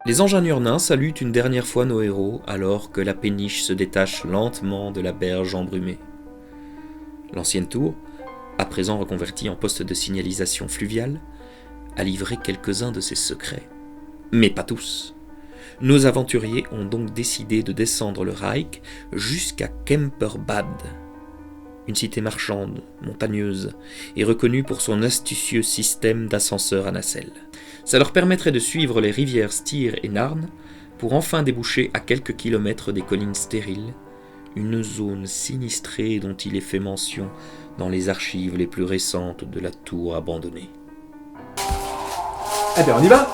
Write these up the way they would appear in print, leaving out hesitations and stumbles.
Les ingénieurs nains saluent une dernière fois nos héros alors que la péniche se détache lentement de la berge embrumée. L'ancienne tour, à présent reconvertie en poste de signalisation fluviale, a livré quelques-uns de ses secrets. Mais pas tous. Nos aventuriers ont donc décidé de descendre le Reich jusqu'à Kemperbad, une cité marchande, montagneuse, et reconnue pour son astucieux système d'ascenseurs à nacelles. Ça leur permettrait de suivre les rivières Styr et Narn pour enfin déboucher à quelques kilomètres des collines stériles, une zone sinistrée dont il est fait mention dans les archives les plus récentes de la tour abandonnée. Eh bien, on y va.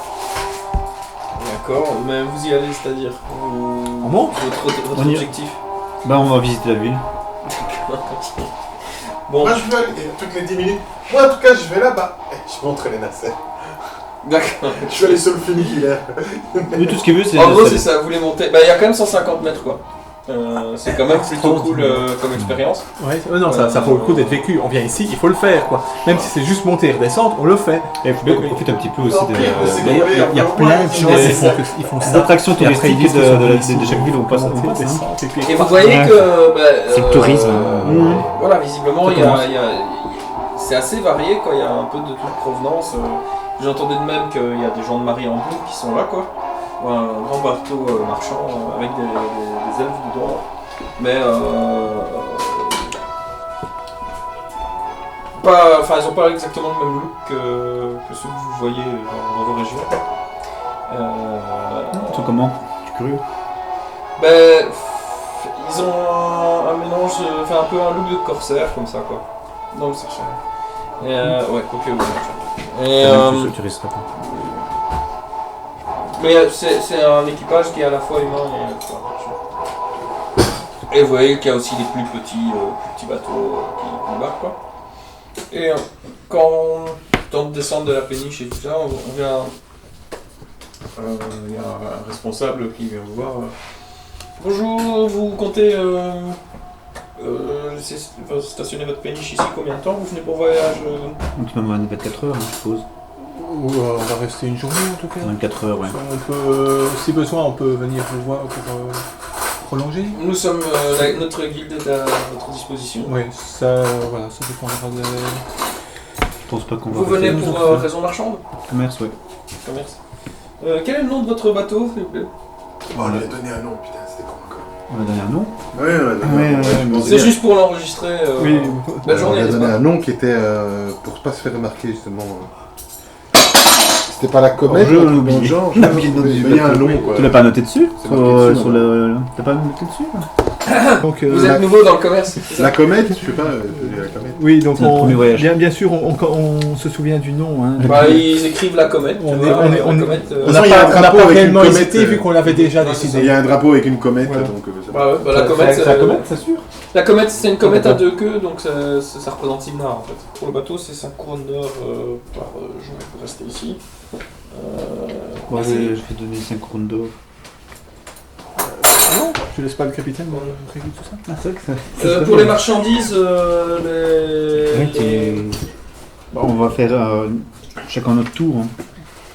D'accord, mais vous y allez, c'est-à-dire En monte votre On y- objectif. Bah on va visiter la ville. Bon, Moi je veux aller toutes les 10 minutes. Moi en tout cas je vais là-bas. Je montre les nacelles. d'accord. Je suis allé sur le funiculaire. Lui tout ce qu'il veut c'est... En gros, c'est ça, vous voulez monter. Bah, il y a quand même 150 mètres, quoi. C'est quand même plutôt cool comme expérience. Ouais, non, ça vaut le coup d'être vécu. On vient ici, il faut le faire, quoi. Même si c'est juste monter et redescendre, on le fait. Et il faut bien qu'on profite un petit peu aussi de... D'ailleurs, Il y a plein de choses, Ils font ça. d'attractions Et après, ils touristiques disent que de sur chaque ville où on passe. Et vous voyez Ouais. que. Bah, C'est le tourisme. Voilà, visiblement, Ça il y a, commence. c'est assez varié, quoi. Il y a un peu de toute provenance. J'entendais de même qu'il y a des gens de Marie en Bleu qui sont là, quoi. Un grand bateau marchand avec des elfes dedans. Mais ils ont pas exactement le même look que ceux que vous voyez dans vos régions. Ils sont comment? Je suis curieux. Ben, ils ont un mélange, un peu un look de corsaire comme ça, quoi. Dans le Sarchet. Ouais, quoique oui. Et, Tu risqueras pas. mais c'est un équipage qui est à la fois humain et vous voyez qu'il y a aussi des plus petits bateaux qui embarquent, quoi. Et quand on tente de descendre de la péniche et tout ça, on vient... Il y a un responsable qui vient vous voir. Bonjour, vous comptez stationner votre péniche ici combien de temps? Vous venez pour voyage Maximum 24 heures, je suppose. On va rester une journée, en tout cas. 24 heures, ouais. On peut, si besoin, on peut venir vous voir pour prolonger. Nous sommes... notre guilde est à votre disposition. Oui, ça dépendra de... Je pense pas qu'on va... Vous venez nous pour offrir. raison marchande? Commerce, ouais. Commerce. Quel est le nom de votre bateau, s'il vous plaît? Bon, on lui a donné un nom, putain, c'était con encore. On va donner un nom. Oui, on lui a donné un nom. bon, C'est juste pour l'enregistrer. Oui, Belle On journée, lui a n'est-ce donné pas? un nom qui était pour pas se faire remarquer justement. C'était pas la comète, Je ou un l'ai truc dans le oublié. genre. On a oublié le nom Mais du il y a un bateau. nom quoi. Tu l'as pas noté dessus? C'est marqué dessus, Sur le... T'as pas noté dessus là? donc, Vous êtes nouveau dans le commerce, c'est ça? La comète, je sais pas, la comète. oui, donc C'est notre premier voyage. bien sûr, on se souvient du nom. Hein. Bah, ils écrivent la comète. On tu est- vois, on est- la on est- comète, On De toute n'a façon, il y a un pas drapeau avec une réellement comète, hésité vu qu'on l'avait déjà ouais, c'est Il décidé. y a un drapeau avec une comète, Voilà. donc c'est Ouais, bah, la comète, C'est la comète, c'est sûr. la comète, c'est une comète à deux queues, donc ça représente Simnar en fait. Pour le bateau, c'est 5 couronnes d'or par jour pour rester ici. Moi, c'est- je vais donner 5 couronnes d'or. Non, tu laisses pas le capitaine régler tout ça. Ah, c'est vrai que ça... pour les marchandises, Bon, on va faire chacun notre tour. Hein.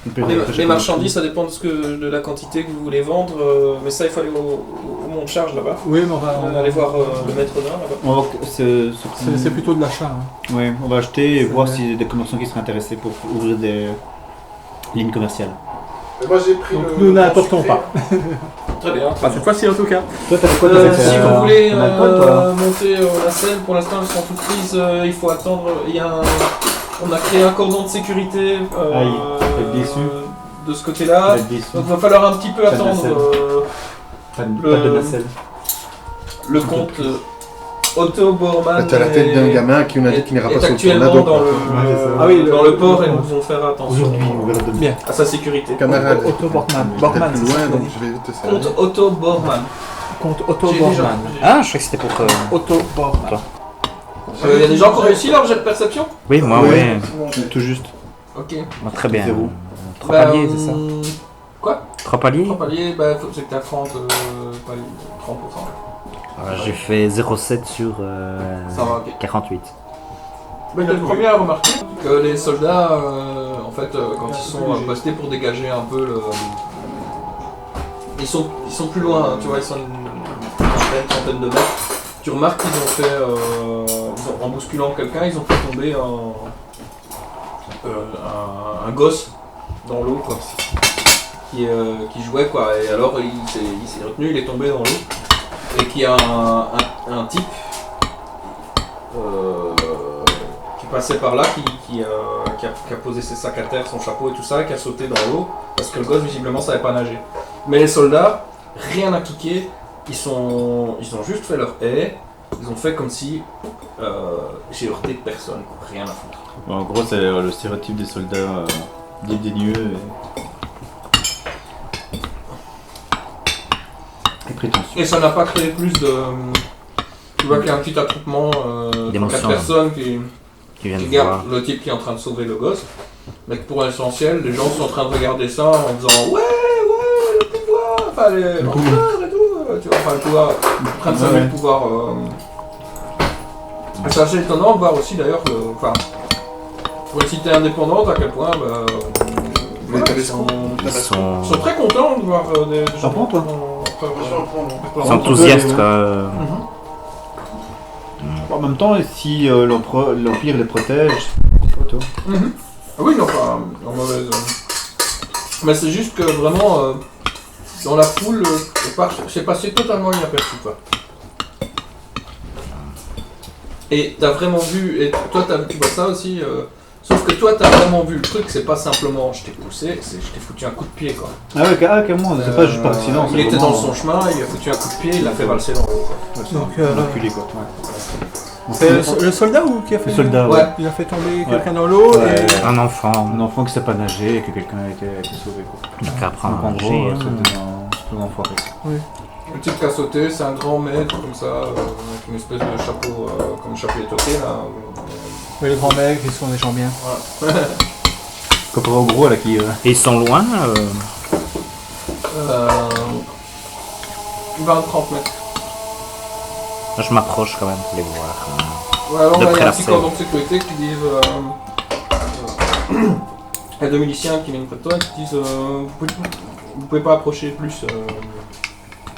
On peut faire les chacun marchandises, ça dépend de la quantité que vous voulez vendre, mais ça, il faut aller au monte charge là-bas. Oui, mais on va Aller voir le maître d'un là-bas. On va... C'est plutôt de l'achat. Hein. Ouais, on va acheter et C'est voir vrai. s'il y a des commerçants qui seraient intéressés pour ouvrir des lignes commerciales. Mais moi j'ai pris Donc le. nous n'importons pas. Très bien. Pas cette fois-ci en tout cas. Toi, t'as fait quoi Si vous voulez en alcool, toi monter la selle, pour l'instant elles sont toutes prises, il faut attendre. On a créé un cordon de sécurité Aïe, t'es déçu. de ce côté-là. Pas de déçu. Donc il va falloir un petit peu Pas de attendre nacelle. Pas le- de nacelle. le compte Otto Bormann. T'as la tête d'un gamin qui nous a dit qu'il n'ira pas sur le actuellement tornado. dans quoi. dans le port et nous devons faire attention Aujourd'hui, on verra demain. Bien. à sa sécurité. Camarade. Otto Borgman. T'es Borgman, plus c'est ça loin, qu'on donc dit. je vais vite te Compte servir. Otto Bormann. Compte Otto J'ai Borgman. Ah, je crois que c'était pour... Otto Borgman. Il y a des gens qui ont réussi leur jet de perception? Oui, moi, Oui. ouais. Tout juste. Ok. Bah, très bien. Zéro. 3 paliers, c'est ça? Quoi? 3 paliers? 3 paliers, bah c'est que t'as 30 paliers, 30%. J'ai fait 0,7 sur Ça va, ok. 48. Bah, t'es le premier à remarquer que les soldats, en fait, quand ils sont postés pour dégager un peu Ils sont plus loin, hein, tu vois, ils sont une vingtaine, trentaine de mètres. Tu remarques qu'ils ont fait, en bousculant quelqu'un, ils ont fait tomber un gosse dans l'eau, quoi, qui jouait, quoi. Et alors il s'est retenu, il est tombé dans l'eau. Et qu'il y a un type qui passait par là, qui a posé ses sacs à terre, son chapeau et tout ça, et qui a sauté dans l'eau, parce que le gosse visiblement savait pas nager. Mais les soldats, rien à cliquer, ils ont juste fait leur haie, ils ont fait comme si j'ai heurté personne, quoi, rien à foutre. Bon, en gros, c'est le stéréotype des soldats dédaigneux et prétentieux. Et ça n'a pas créé plus de... Tu vois qu'il y a un petit attroupement de 4 D'émotions. personnes qui Qui viennent voir. regardent le type qui est en train de sauver le gosse. Mais que pour l'essentiel, les gens sont en train de regarder ça en disant ouais, le pouvoir, enfin les l'empereur et tout, tu vois, enfin le pouvoir, en train de saluer le pouvoir. Et c'est assez étonnant de voir aussi d'ailleurs, enfin, pour une cité indépendante, à quel point voilà, ils sont Ils sont très contents de voir des gens. prends, toi enthousiastes. En même temps, si l'Empire les protège, toi. Ah oui, non, pas en mauvaise. Mais c'est juste que vraiment, dans la foule, c'est passé totalement inaperçu, quoi. Et t'as vraiment vu, et toi tu vois ça aussi, sauf que toi t'as vraiment vu le truc, c'est pas simplement je t'ai poussé, c'est je t'ai foutu un coup de pied, quoi. Ah ouais, carrément, c'est pas juste par accident. Il était dans son chemin, il a foutu un coup de pied, il l'a fait valser dans l'eau, quoi. Donc, Reculé, quoi. c'est le soldat ou qui a fait Le soldat, ouais. Il a fait tomber quelqu'un dans l'eau Ouais. et... Un enfant. Un enfant qui sait pas nager et que quelqu'un a été sauvé, quoi. Il n'a qu'à apprendre Donc à en nager. gros, hein. c'est un enfoiré. Le type qui a sauté, c'est un grand maître comme ça, avec une espèce de chapeau, comme chapeau étoffé là. Oui, les grands mecs, ils sont des gens bien. Comparé au gros, là, qui... Et ils sont loin. 20-30 mètres. Je m'approche quand même pour les voir. Ouais, alors De là, il y près a un la petit scène. cordon de sécurité qui disent. Il y a deux miliciens qui viennent près de toi et qui disent vous pouvez pas approcher plus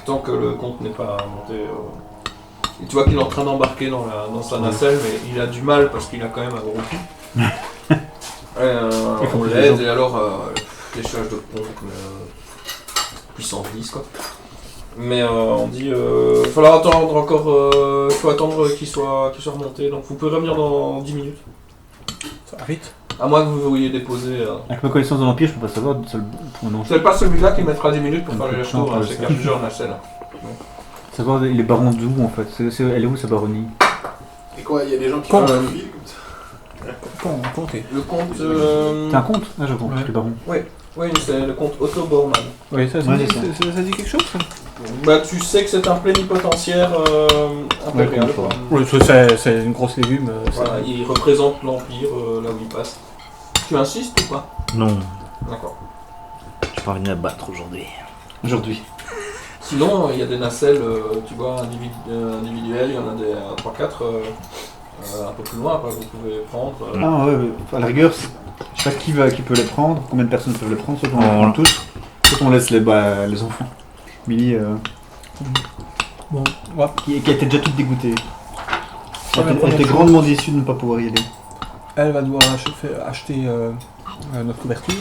tant que le compte n'est pas monté. Et tu vois qu'il est en train d'embarquer dans sa nacelle, mais il a du mal parce qu'il a quand même un gros cul. On l'aide et alors léchage de pompe, puissance 10 quoi. Mais on dit il falloir attendre encore, faut attendre qu'il soit remonté, donc vous pouvez revenir dans 10 minutes. Ça va vite. À moins que vous vouliez déposer. Avec ma connaissance de l'Empire, je peux pas savoir pour nom. C'est pas celui-là qui mettra 10 minutes pour faire le Non, retour, pas c'est ça. qu'il y a plusieurs nacelles. Savoir les barons d'où, en fait. Elle est où, sa baronnie? Et quoi, il y a des gens qui Quand font un même. film comme ça. Comptez. Le comte. T'as un compte? Ah, je compte, Ouais. les barons. Oui, c'est le comte Otto Bormann. Oui, ça, Ouais, c'est ça. ça dit quelque chose ça? Bah, tu sais que c'est un plénipotentiaire impérial. Ouais, quoi. Oui, c'est une grosse légume. Voilà, il représente l'Empire là où il passe. Tu insistes ou pas? Non, D'accord. j'ai pas envie de me battre aujourd'hui. Aujourd'hui. Sinon, il y a des nacelles, tu vois, individuelles, il y en a des 3-4 un peu plus loin, après vous pouvez prendre. Ah ouais, à la rigueur, je sais pas qui peut les prendre, combien de personnes peuvent les prendre, soit on les prend tous, soit on laisse les enfants. Millie, Bon, ouais. qui était déjà toute dégoûtée. Ouais, Elle était grandement déçue de ne pas pouvoir y aller. Elle va devoir acheter notre couverture,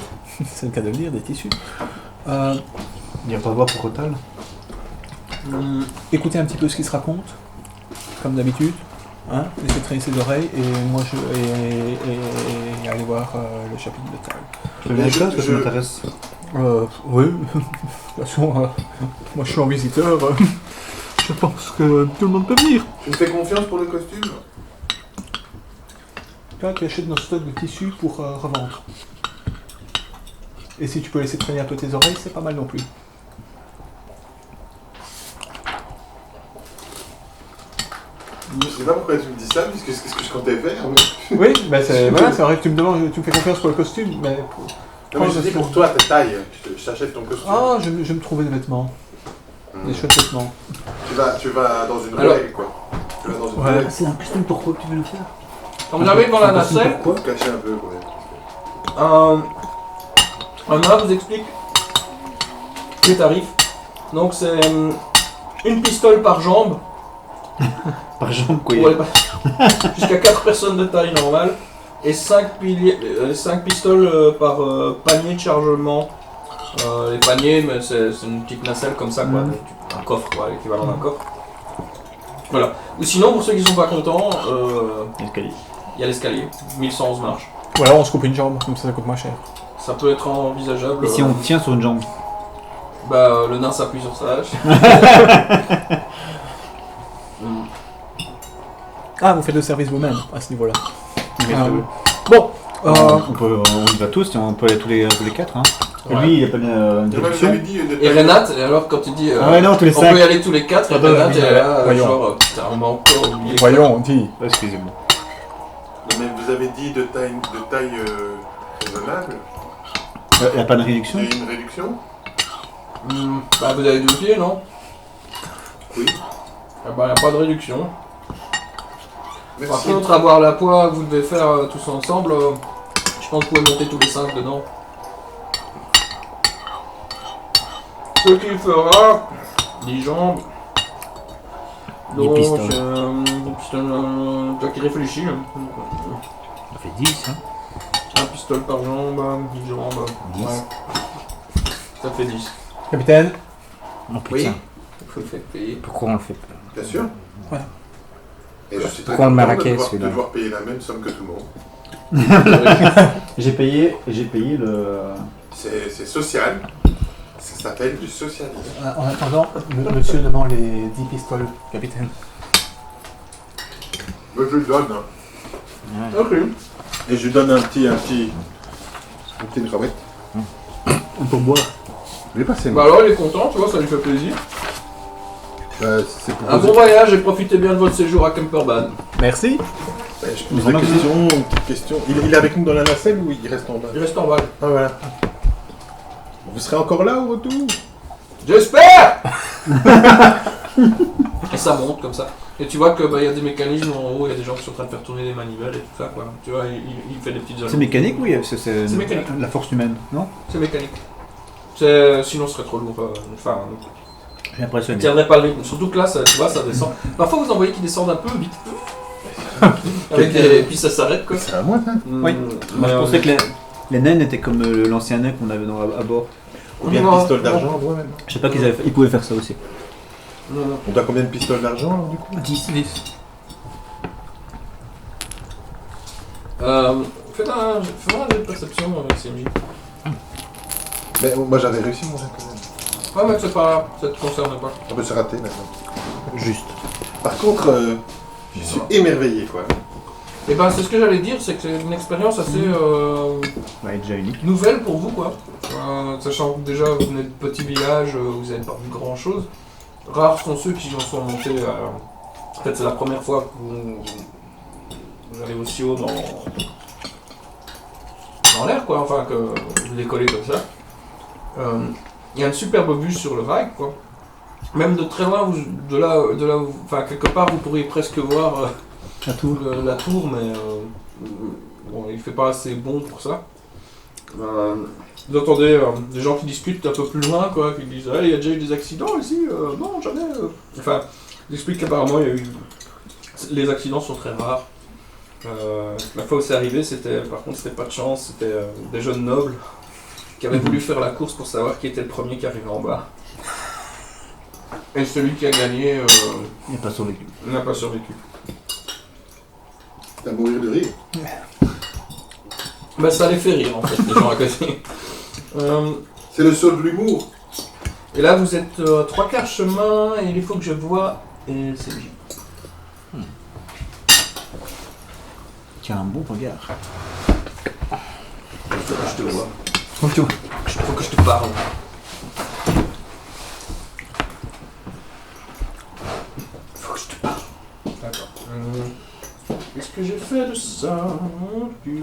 c'est le cas de le dire, des tissus. Dire au revoir pour Rotal. Écoutez un petit peu ce qui se raconte, comme d'habitude. Hein, laissez traîner ses oreilles et moi et aller voir le chapitre de Tal. Je peux venir avec toi parce que ça m'intéresse. Oui, de toute façon, moi je suis en visiteur, je pense que tout le monde peut venir. Tu me fais confiance pour le costume? Toi, tu achètes notre stock de tissus pour revendre. Et si tu peux laisser traîner un peu tes oreilles, c'est pas mal non plus. Je sais pas pourquoi tu me dis ça, puisque c'est ce que je comptais faire. Mais... Oui, bah c'est voilà, c'est vrai que tu me demandes, tu me fais confiance pour le costume, mais... Non, mais je dis pour toi, ta taille, je t'achète ton costume. Ah, je vais me trouver des vêtements, des chouettes vêtements. Tu vas dans une Alors- règle, quoi. Tu vas dans une Ouais. règle C'est un costume, pourquoi tu veux le faire? Quand vous arrivez dans la nacelle, pour cacher un peu, quoi. un nain vous explique les tarifs Donc c'est une pistole par jambe. Par jambe, quoi. Pour les jusqu'à 4 personnes de taille normale. Et 5 pistoles par panier de chargement. Les paniers, mais c'est une petite nacelle comme ça, quoi. Un coffre, quoi, l'équivalent d'un coffre. Voilà. Ou sinon, pour ceux qui sont pas contents, Escalier. il y a l'escalier, 1111 marches. Ou alors on se coupe une jambe, comme ça coûte moins cher. Ça peut être envisageable. Et si on tient sur une jambe? Bah, le nain s'appuie sur sa hache. Ah, vous faites le service vous-même à ce niveau-là. Ah, Bon, on y va tous, on peut aller tous les 4. Hein. Et Ouais. lui, il n'y a pas une Et moi, vous réduction. avez dit Et Renate, et alors quand tu dis Ah ouais, non, tous les on 5. peut y aller tous les 4, et Attends, Renate oui, est là, voyons. genre putain, on m'a encore oublié. voyons, on dit. Excusez-moi. Non, mais vous avez dit de taille raisonnable. Il n'y a pas de réduction? Il y a une réduction. Bah, vous avez 2 pieds, non? Oui. Ah bah, y a pas de réduction. Par Merci. contre, avoir la poids que vous devez faire tous ensemble, je pense que vous pouvez monter tous les 5 dedans. Ce qui fera 10 jambes. 10 Donc, pistoles. toi qui réfléchis, Ça fait 10, hein. un pistolet par jambe, 10 jambes. 10. Ouais. Ça fait 10. Capitaine, Oh putain, Oui. Il faut le faire payer. pourquoi on le fait pas? Bien sûr. Ouais. Et je suis très Pourquoi on le met à la content de caisse, devoir- celui-là de devoir payer la même somme que tout le monde. J'ai payé le... C'est social. Ça s'appelle du socialisme. en attendant, monsieur demande les 10 pistolets, capitaine. Moi, je le donne. Hein. Ok. Et je lui donne une petite gravette. On peut boire. Je vais passer. Bah alors il est content, tu vois, ça lui fait plaisir. C'est pour Un bon voyage et profitez bien de votre séjour à Camperban. Merci. Je pose la question, une petite question. Il est avec nous dans la nacelle ou il reste en bas? Il reste en balle. Ah voilà. Vous serez encore là au retour? J'espère. Et ça monte comme ça. Et tu vois que bah, y a des mécanismes en haut, il y a des gens qui sont en train de faire tourner des manivelles et tout ça quoi. Tu vois, il fait des petites zones. C'est mécanique ou c'est mécanique. la force humaine, non? C'est mécanique. Sinon ce serait trop lourd. Enfin, J'ai l'impression. il tiendrait pas le rythme. Surtout que là, ça, tu vois, ça descend. Parfois vous en voyez qui descendent un peu vite. Et puis ça s'arrête quoi. C'est à moi, ça. Oui. Moi, je pensais que les naines étaient comme l'ancien nain qu'on avait à bord. Combien de Non, pistoles non. d'argent, moi, même? Je sais pas ils pouvaient faire ça aussi. Non, non. On doit combien de pistoles d'argent, alors, du coup? 10. Fais-moi un jet de perception, CMJ. Mais moi, j'avais réussi mon jet quand même. Ouais, mais c'est pas, ça te concerne pas. Ah bah, c'est raté, maintenant. Juste. Par contre, je suis émerveillé, quoi. Et ben c'est ce que j'allais dire, c'est que c'est une expérience assez Ouais, déjà unique. nouvelle pour vous quoi. Sachant que déjà vous venez de petits villages, vous n'avez pas vu grand chose. Rares sont ceux qui en sont montés. En fait c'est la première fois que vous allez aussi haut dans l'air quoi, enfin que vous décollez comme ça. Il y a une superbe vue sur le rail quoi. Même de très loin, de là enfin quelque part vous pourriez presque voir La tour. la tour, mais bon, il fait pas assez bon pour ça. Vous entendez des gens qui discutent un peu plus loin, quoi, qui disent il y a déjà eu des accidents ici, non jamais. Enfin, ils expliquent qu'apparemment il y a eu les accidents sont très rares. La fois où c'est arrivé, par contre c'était pas de chance, c'était des jeunes nobles qui avaient voulu faire la course pour savoir qui était le premier qui arrivait en bas. Et celui qui a gagné Il n'est pas survécu. n'a pas survécu. T'as mourir de rire. Bah ça les fait rire en fait, les gens à côté. C'est le sol de l'humour. Et là vous êtes à 3/4 chemin et il faut que je vois et c'est lui. Qui a un bon regard. Il faut que je te vois. Donc tu vois. Il faut que je te parle. Il faut que je te parle. D'accord. Qu'est-ce que j'ai fait de ça mon Dieu.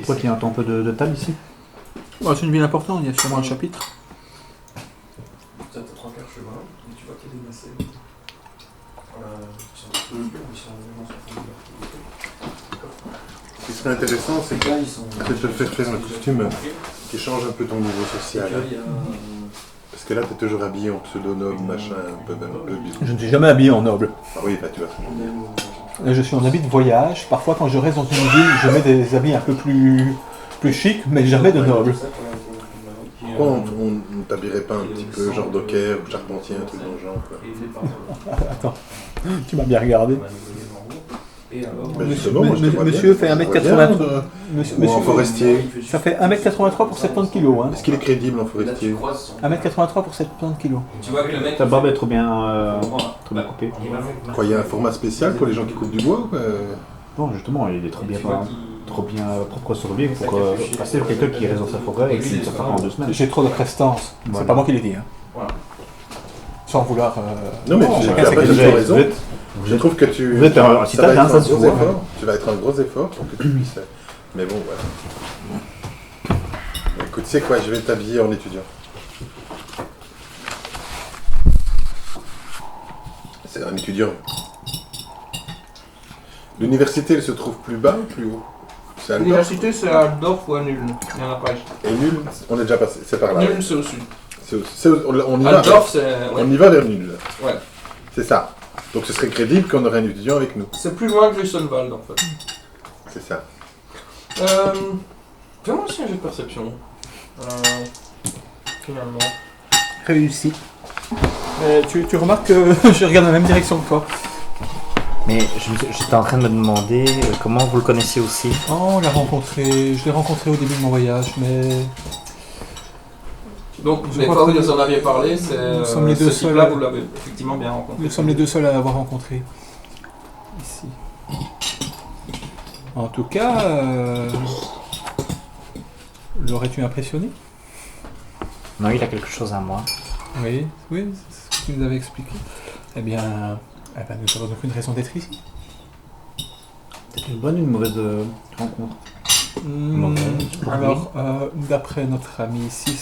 Toi qui entends un peu de table ici? C'est une ville importante, il y a sûrement un chapitre. Peut-être 3 quarts chemin, et tu vois qu'il y a des nacelles. Qui sont vraiment Ce qui serait intéressant, c'est que de te faire faire un costume qui change un peu ton niveau social. Parce que là, t'es toujours habillé en pseudo-noble, machin, un peu bizarre. Je ne suis jamais habillé en noble. Ah oui, bah tu vois. Je suis en habit de voyage. Parfois, quand je reste dans une ville, je mets des habits un peu plus chics, mais jamais de noble. Pourquoi on ne t'habillerait pas un petit peu genre docker ou charpentier, un truc dans le genre quoi. Attends, tu m'as bien regardé. Ben justement, moi, je te vois Monsieur bien. fait Je te vois 1m83. bien, Monsieur, Ou en forestier. ça fait 1m83 pour 70 kg. Hein. Est-ce qu'il est crédible en forestier? 1m83 pour 70 kg. Tu vois que le mec. Ta barbe est trop bien coupée. Quoi, il y a un format spécial pour les gens qui coupent du bois quoi. Non, justement, il est trop bien propre sur lui pour passer pour quelqu'un qui reste dans sa forêt et qui ne sort pas en 2 semaines. J'ai trop de prestance. Voilà. C'est pas moi qui l'ai dit. Hein. Voilà. Sans vouloir. Non, mais tu chacun n'as sa pas du qualité. tout raison. Je trouve que tu. vous êtes un ça va citadin, être ça un se gros voit. effort. Tu vas être un gros effort pour que tu puisses. Mais bon, voilà. Écoute, tu sais quoi, je vais t'habiller en étudiant. C'est un étudiant. L'université, elle se trouve plus bas ou plus haut? C'est à Dorf. L'université, c'est à Dorf ou à Nul. Il n'y en a pas. Et nul, on est déjà passé, c'est par là. Nul, c'est au sud. On y À va. Dorf, c'est. On y va vers nul. Ouais. C'est ça. Donc ce serait crédible qu'on aurait un étudiant avec nous. C'est plus loin que Grissenwald en fait. C'est ça. Fais-moi aussi un jeu de perception. Finalement. Réussi. Mais tu remarques que je regarde dans la même direction que toi. Mais j'étais en train de me demander comment vous le connaissiez aussi. Oh, on l'a rencontré. Je l'ai rencontré au début de mon voyage, mais. Donc, Je les crois fois où que vous en aviez parlé, c'est. nous sommes les deux ce type-là, seuls. vous l'avez effectivement bien rencontré. Nous sommes les deux seuls à l'avoir rencontré. Ici. En tout cas, l'aurais-tu impressionné? Non, il a quelque chose à moi. Oui, c'est ce que tu nous avais expliqué. Eh bien, nous avons donc une raison d'être ici. C'est une bonne ou une mauvaise rencontre? Alors, d'après notre ami ici,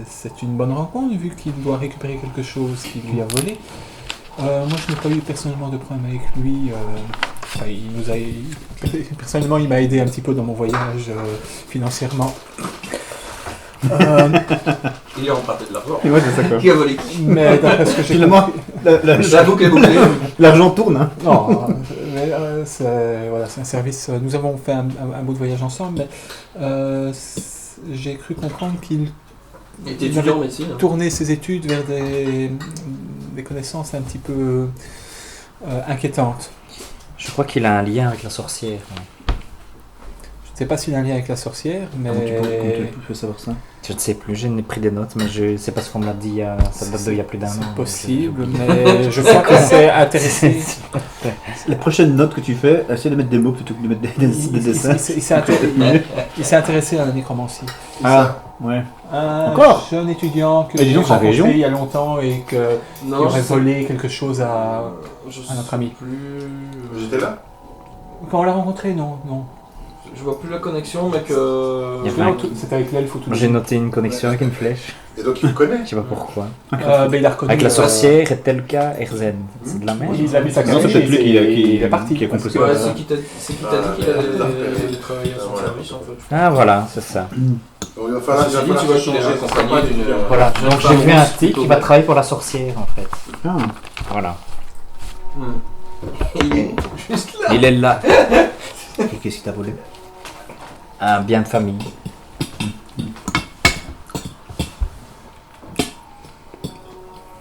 c'est une bonne rencontre, vu qu'il doit récupérer quelque chose qu'il lui a volé. Moi, je n'ai pas eu personnellement de problème avec lui. Personnellement, il m'a aidé un petit peu dans mon voyage financièrement. Il a emprunté de l'argent. Ouais, c'est ça quoi. Qui a volé qui? Mais d'après ce que j'ai Finalement, compris... La boucle est bouclée. l'argent tourne. Hein. Non, mais, c'est un service. Nous avons fait un bout de voyage ensemble, mais j'ai cru comprendre qu'il Il était étudiant en médecine. tournait ses études vers des connaissances un petit peu inquiétantes. Je crois qu'il a un lien avec la sorcière. Je ne sais pas s'il a un lien avec la sorcière, mais... Comment tu peux savoir ça? Je ne sais plus, j'ai pris des notes, mais c'est parce qu'on me l'a dit, ça date d'il y a plus d'un an. C'est possible, mais je crois que c'est intéressé. La prochaine note que tu fais, essaie de mettre des mots plutôt que de mettre des dessins. Il s'est intéressé à la nécromancie. Ah, ouais. Un Encore jeune étudiant que Et dis j'ai donc, c'est la rencontré région. il y a longtemps et qui Non, aurait je sais volé quelque chose à notre ami. plus. J'étais là. Quand on l'a rencontré, non. Je vois plus la connexion, mais que. Il y a plein. C'était avec l'elfe ou tout. J'ai noté une connexion avec une flèche, Et donc il vous connaît. je sais pas pourquoi. Ben, il a reconnu. Avec la sorcière, Etelka, RZ. C'est de la merde. Il habite à Non, c'est Calais, peut-être lui il est parti. qui a compris Ouais, ça. c'est qui t'a dit qu'il allait travailler à son service en fait. Ah voilà, c'est ça. Donc, il va falloir, Ceci dit, tu vois qu'il est accompagné d'une. Voilà, donc j'ai vu un type qui va travailler. travailler pour la sorcière en fait. Ah. Voilà. Il est juste là. Il est là. Et qu'est-ce qu'il t'a volé? Un bien de famille.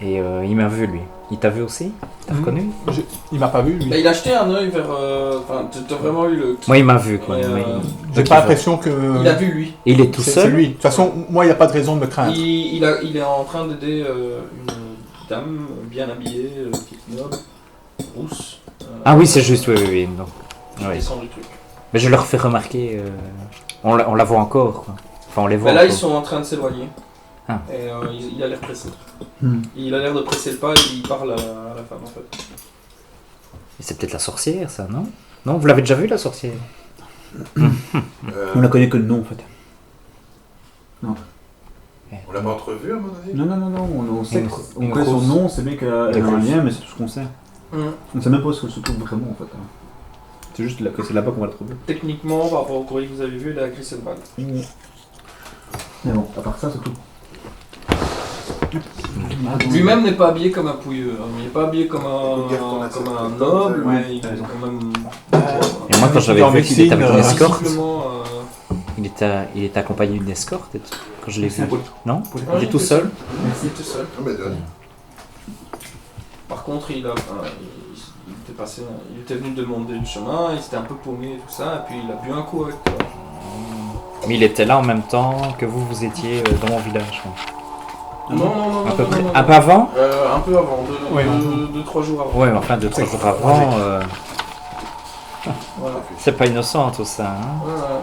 Et il m'a vu lui. Il t'a vu aussi? T'as reconnu? Il m'a pas vu, lui. Bah, il a jeté un œil vers. Enfin, t'as vraiment eu le. Moi il m'a vu quoi. Ouais, mais- J'ai donc, pas il l'impression que... Il a vu lui. Et il est tout C'est seul? lui. De toute façon, moi, il n'y a pas de raison de me craindre. Il est en train d'aider une dame bien habillée, petite noble, rousse. Ah oui, c'est juste, oui. Donc, oui. Descend du truc. Mais je leur fais remarquer, on la voit encore, quoi. Enfin, on les voit Mais là, encore. ils sont en train de s'éloigner. Ah. Et il a l'air pressé. Hmm. Il a l'air de presser le pas et il parle à la femme en fait. Et c'est peut-être la sorcière, ça, non? Non, vous l'avez déjà vu, la sorcière? On la connaît que le nom en fait. On l'a pas entrevu à mon avis. Non, on sait Une- on une connaît son grosse- nom, on sait bien qu'elle a Une un grosse. lien, mais c'est tout ce qu'on sait. Hum. On ne sait même pas ce que se trouve vraiment en fait. C'est juste là, que c'est là-bas qu'on va le trouver. Techniquement, par rapport au courrier que vous avez vu, il est à Grisselval. Mais bon, à part ça, c'est tout. Lui-même n'est pas habillé comme un pouilleux, hein. Il n'est pas habillé comme Regarde ton un assiette, noble, ouais, mais il t'as est raison. quand même Et moi, quand j'avais Dans vu qu'il était avec une médecine, escorte, visiblement, il était accompagné d'une escorte et tout, quand je l'ai vu. Pour- Non Ouais, Il est tout seul il était seul. Ah, mais donne. Par contre, il était venu demander le chemin, il s'était un peu paumé et tout ça, et puis il a bu un coup avec toi. Mais il était là en même temps que vous étiez dans mon village. Quoi. Non, À peu près. non. Un peu avant Un peu avant, Ouais, 2-3 jours avant. Ouais, mais enfin 2-3 jours avant. Voilà. C'est pas innocent tout ça. Hein. Voilà.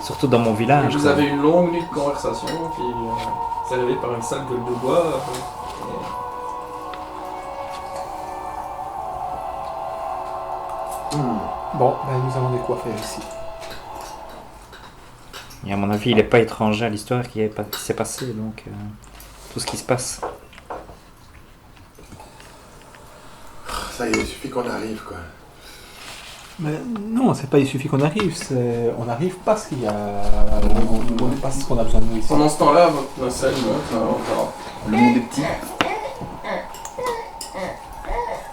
Surtout dans mon Et village. vous quoi. avez une longue nuit de conversation, puis c'est arrivé par une sale gueule de bois. Bon, ben, nous avons des quoi faire ici. Et à mon avis, il n'est pas étranger à l'histoire qui s'est passée, donc tout ce qui se passe. Ça y est, il suffit qu'on arrive quoi. Mais non, c'est pas il suffit qu'on arrive, on arrive parce qu'il y a. On n'est pas ce qu'on a besoin de nous ici. Pendant ce temps-là, votre nacelle monte encore. Le monde est petit.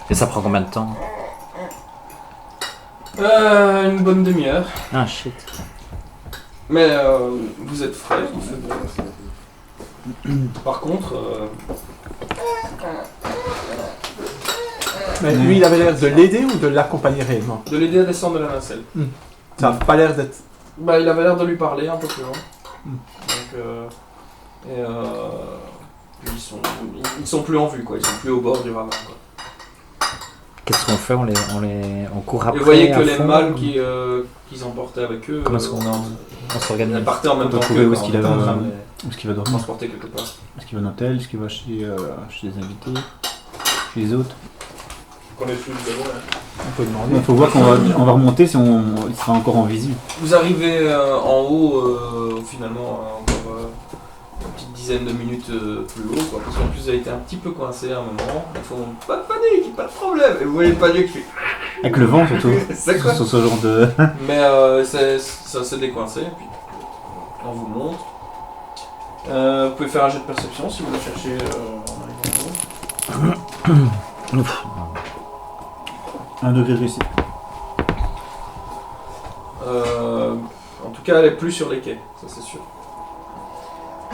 Et ça prend combien de temps? Une bonne demi-heure. Ah shit. Mais vous êtes frais. Par contre, Mais lui, il avait l'air de l'aider ou de l'accompagner réellement? de l'aider à descendre de la nacelle. Ça n'a pas l'air d'être. Bah, il avait l'air de lui parler un peu plus loin. Mm. Donc, puis ils sont plus en vue, quoi. Ils sont plus au bord du ravin, quoi. Qu'est-ce qu'on fait? On court après. Et vous voyez que à les fond, mâles ou- qu'ils emportaient avec eux, Comment est-ce qu'on on s'organise? ils partaient en même On doit temps trouver qu'eux, où est-ce quoi. qu'il En avait- même temps, de Est-ce qu'il va les dormir? transporter quelque part. Est-ce qu'il va en hôtel? Est-ce qu'il va chez des invités? Chez les autres? Qu'on est plus de loin. On peut demander. Il faut voir qu'on va remonter si il sera encore en visu. Vous arrivez en haut, finalement, encore une petite dizaine de minutes plus haut, quoi, parce qu'en plus vous avez été un petit peu coincé à un moment. Ils font pas de panique, pas de problème. Et vous voyez le panier qui fait Avec le vent surtout. c'est quoi? Sur ce genre de. Mais ça s'est décoincé, et puis on vous montre. Vous pouvez faire un jet de perception si vous le cherchez en arrivant en haut. Ouf. 1 degré de réussite. En tout cas, elle est plus sur les quais, ça c'est sûr.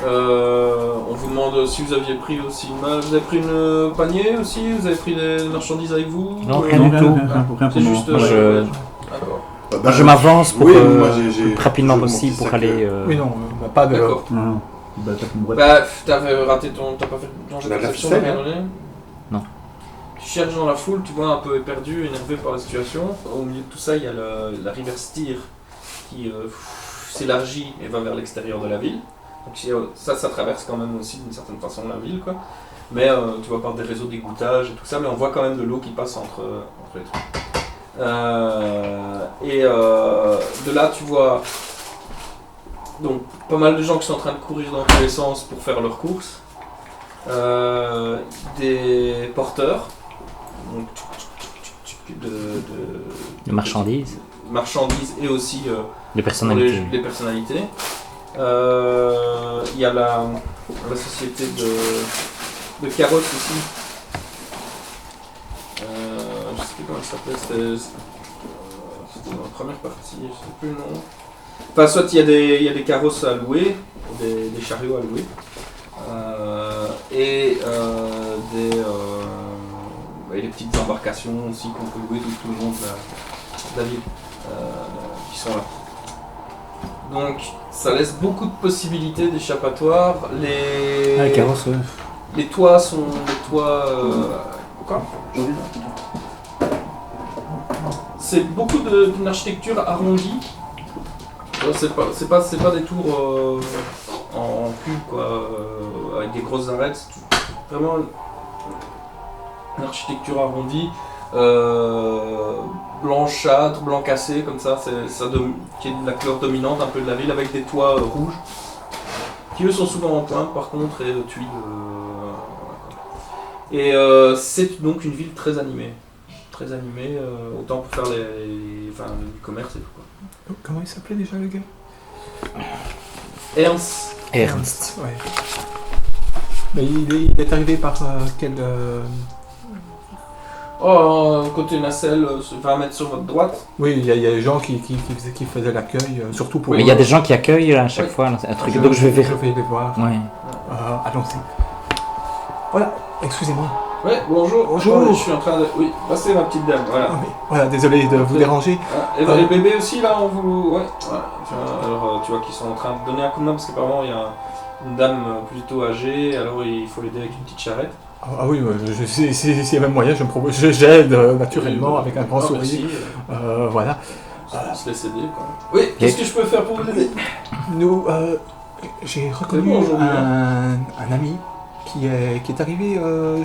On vous demande si vous aviez pris aussi une main. Vous avez pris une panier aussi? Vous avez pris des marchandises avec vous? Non, rien du tout. Rien pour C'est juste. Moi, je- D'accord. Moi, je m'avance pour Oui, moi, j'ai- le plus rapidement je possible monte pour ça aller. Oui, non, pas de. D'accord. Non. Bah, t'as fait une boîte. Bah, t'avais raté t'as pas fait ton jet de La perception, ficelle, t'as hein. rien donné? Non. Tu cherches dans la foule, tu vois un peu éperdu, énervé par la situation. Au milieu de tout ça, il y a la rivière Styr qui s'élargit et va vers l'extérieur de la ville. Donc ça traverse quand même aussi d'une certaine façon la ville, quoi. Mais tu vois par des réseaux d'égouttage et tout ça, mais on voit quand même de l'eau qui passe entre les trucs. De là, tu vois donc pas mal de gens qui sont en train de courir dans tous les sens pour faire leurs courses. Des porteurs donc, De marchandises, marchandises et aussi de pour personnalités. les personnalités. Il y a la société de carrosses aussi. Je sais plus comment elle s'appelait, c'était dans la première partie, je sais plus le nom. Enfin, soit il y a des carrosses à louer, des chariots à louer, et des petites embarcations aussi qu'on peut louer tout le long de la ville qui sont là. Donc ça laisse beaucoup de possibilités d'échappatoire. Ah, carrosse, ouais. Les toits sont des toits. Quoi? C'est beaucoup d'une architecture arrondie. C'est pas des tours en cube quoi, avec des grosses arêtes. C'est vraiment une architecture arrondie, blanchâtre, blanc cassé comme ça, qui est la couleur dominante un peu de la ville avec des toits rouges qui eux sont souvent en pointe par contre et tuilent. Et c'est donc une ville très animée. Très animée, autant pour faire le commerce et tout quoi. Comment il s'appelait déjà le gars? Ernst. Ernst. Ouais. Mais il est arrivé par quel... Côté nacelle, 20 mètres sur votre droite. Oui, il y a des gens qui faisaient l'accueil, surtout pour... Mais il y a des gens qui accueillent là, à chaque Oui. fois, là, c'est un truc. Donc je vais Je vais les voir. Ouais. Allons-y. Voilà, excusez-moi. Ouais, bonjour. Bonjour. Attendez, je suis en train de... Oui, passez ma petite dame, voilà. Ah oui. Voilà, désolé de vous déranger. Ah, et les bébés aussi là, on vous... Ouais. Alors tu vois qu'ils sont en train de donner un coup de main parce qu'apparemment il y a une dame plutôt âgée, alors il faut l'aider avec une petite charrette. Ah oui, s'il y a même moyen, j'aide naturellement avec un grand sourire. Voilà. On se laisse aider quoi. Oui, qu'est-ce que je peux faire pour vous aider? Nous, j'ai reconnu bon aujourd'hui, un ami qui est arrivé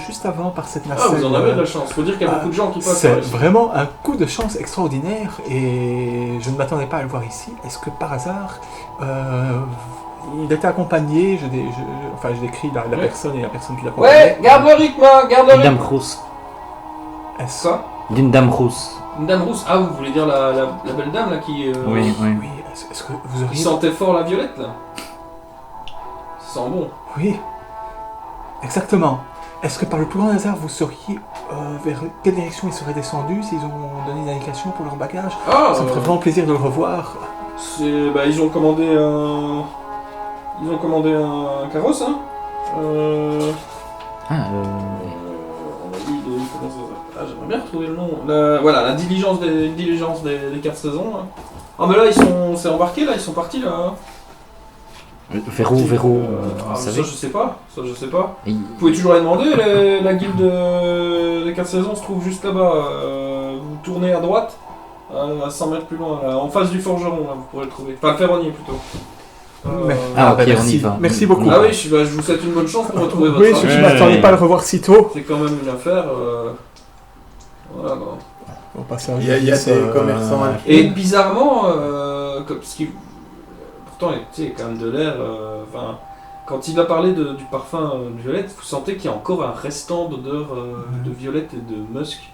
juste avant par cette Ah, nacelle. vous en avez de la chance. Faut dire qu'il y a beaucoup de gens qui passent C'est par ici. vraiment un coup de chance extraordinaire et je ne m'attendais pas à le voir ici. Est-ce que par hasard, il était accompagné, je décris la personne et la personne qui l'accompagnait. Ouais, garde le rythme, garde le D'une dame rythme. rousse. Est-ce Quoi? D'une dame rousse. Une dame rousse. Ah, vous voulez dire la belle dame là qui... Oui, oui. Oui, est-ce que vous Qui auriez... sentait fort la violette là? Ça sent bon. Oui, exactement. Est-ce que par le plus grand hasard, vous sauriez vers quelle direction ils seraient descendus s'ils ont donné une indication pour leur bagage? Ah, Ça me ferait vraiment plaisir de le revoir. ils ont commandé un... Ils ont commandé un carrosse, hein. Ah, On a dit comment ça s'appelle? Ah, j'aimerais bien retrouver le nom. Voilà, la diligence des 4 saisons. Là. Ah mais là c'est embarqué là, ils sont partis là. Hein. Vers où, vous Ça savez je sais pas, Et- Vous pouvez toujours les demander, la guilde des 4 saisons se trouve juste là-bas. Vous tournez à droite, à 100 mètres plus loin, là, en face du forgeron, là, vous pourrez le trouver. Enfin, le ferronnier plutôt. Ah, ok, on y merci. va. Merci beaucoup. Ah oui, je vous souhaite une bonne chance pour retrouver votre Oui, âme. je ne m'attendais pas à le revoir si tôt. C'est quand même une affaire. Voilà, bon. On passe à Il y a des commerçants à Et bizarrement, parce qu'il pourtant tu sais, quand même de l'air. Quand il a parlé du parfum de violette, vous sentez qu'il y a encore un restant d'odeur de violette et de musk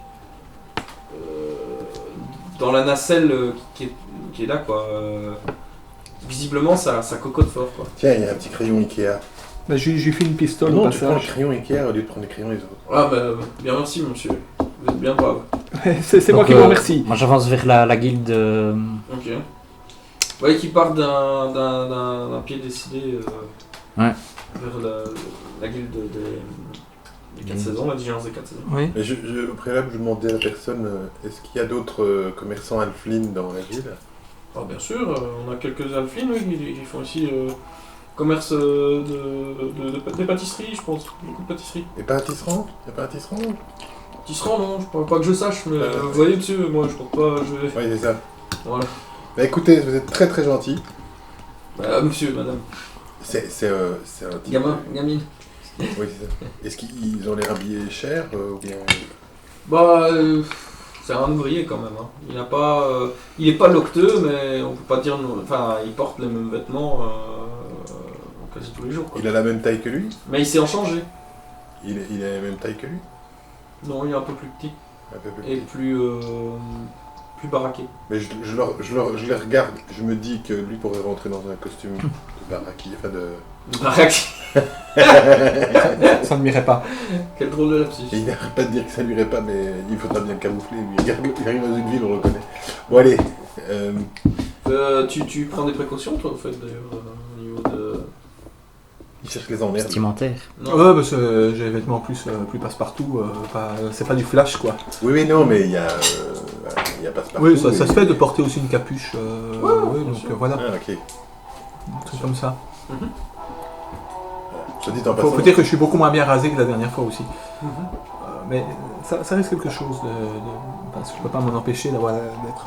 dans la nacelle qui est là quoi. Visiblement, ça cocotte fort quoi. Tiens, il y a un petit crayon Ikea. Bah, je lui fais une pistole au Non, tu prends le passage. crayon Ikea au lieu de prendre les crayons les autres. Ah bah bien merci monsieur, vous êtes bien brave. C'est moi Donc, qui vous remercie. Moi j'avance vers la guilde. Ok. Vous voyez qu'il part d'un pied décidé Ouais. vers la guilde des 4 saisons, la diligence des 4 saisons. Oui. Mais au préalable, je demandais à la personne est-ce qu'il y a d'autres commerçants alflines dans la ville? Ah, bien sûr, on a quelques alphines oui, qui font ici commerce des pâtisseries, je pense. Beaucoup de pâtisseries. Et pas un tisserand? Il n'y a pas un tisserand? Tisserand, non, je pense pas que je sache, mais vous voyez monsieur, moi je pense pas. Oui, c'est ça. Voilà. Bah écoutez, vous êtes très très gentil. Monsieur, madame. C'est un type. Gamin, gamine. Oui, c'est ça. Est-ce qu'ils ont l'air habillés cher ou bien... Bah, c'est un ouvrier quand même. Hein. Il est pas locteux, mais on peut pas dire. Enfin, il porte les mêmes vêtements quasi tous les jours. Quoi. Il a la même taille que lui? Mais il s'est en changé. Il a la même taille que lui? Non, il est un peu plus petit Un peu plus et petit. plus baraqué. Mais je les regarde, je me dis que lui pourrait rentrer dans un costume de baraki, enfin de... Baraqué. Ça ne m'irait pas. Quel drôle de lapsus. Et il n'arrête pas de dire que ça lui irait pas, mais il faudra bien le camoufler, lui. Il arrive dans une ville, on le reconnaît. Bon allez, Tu prends des précautions, toi, au fait, d'ailleurs, au niveau de... il cherche les emmerdes. Vestimentaire. Non. Ouais, parce que j'ai des vêtements plus passe-partout. C'est pas du flash, quoi. Oui, non, mais il y a passe-partout. Oui, ça se et- fait de porter aussi une capuche. bien donc sûr. voilà, Ah, ok. un truc comme ça. Je dis en Faut passant. dire que je suis beaucoup moins bien rasé que la dernière fois aussi. Mhm. Mais ça reste quelque chose parce que je peux pas m'en empêcher d'être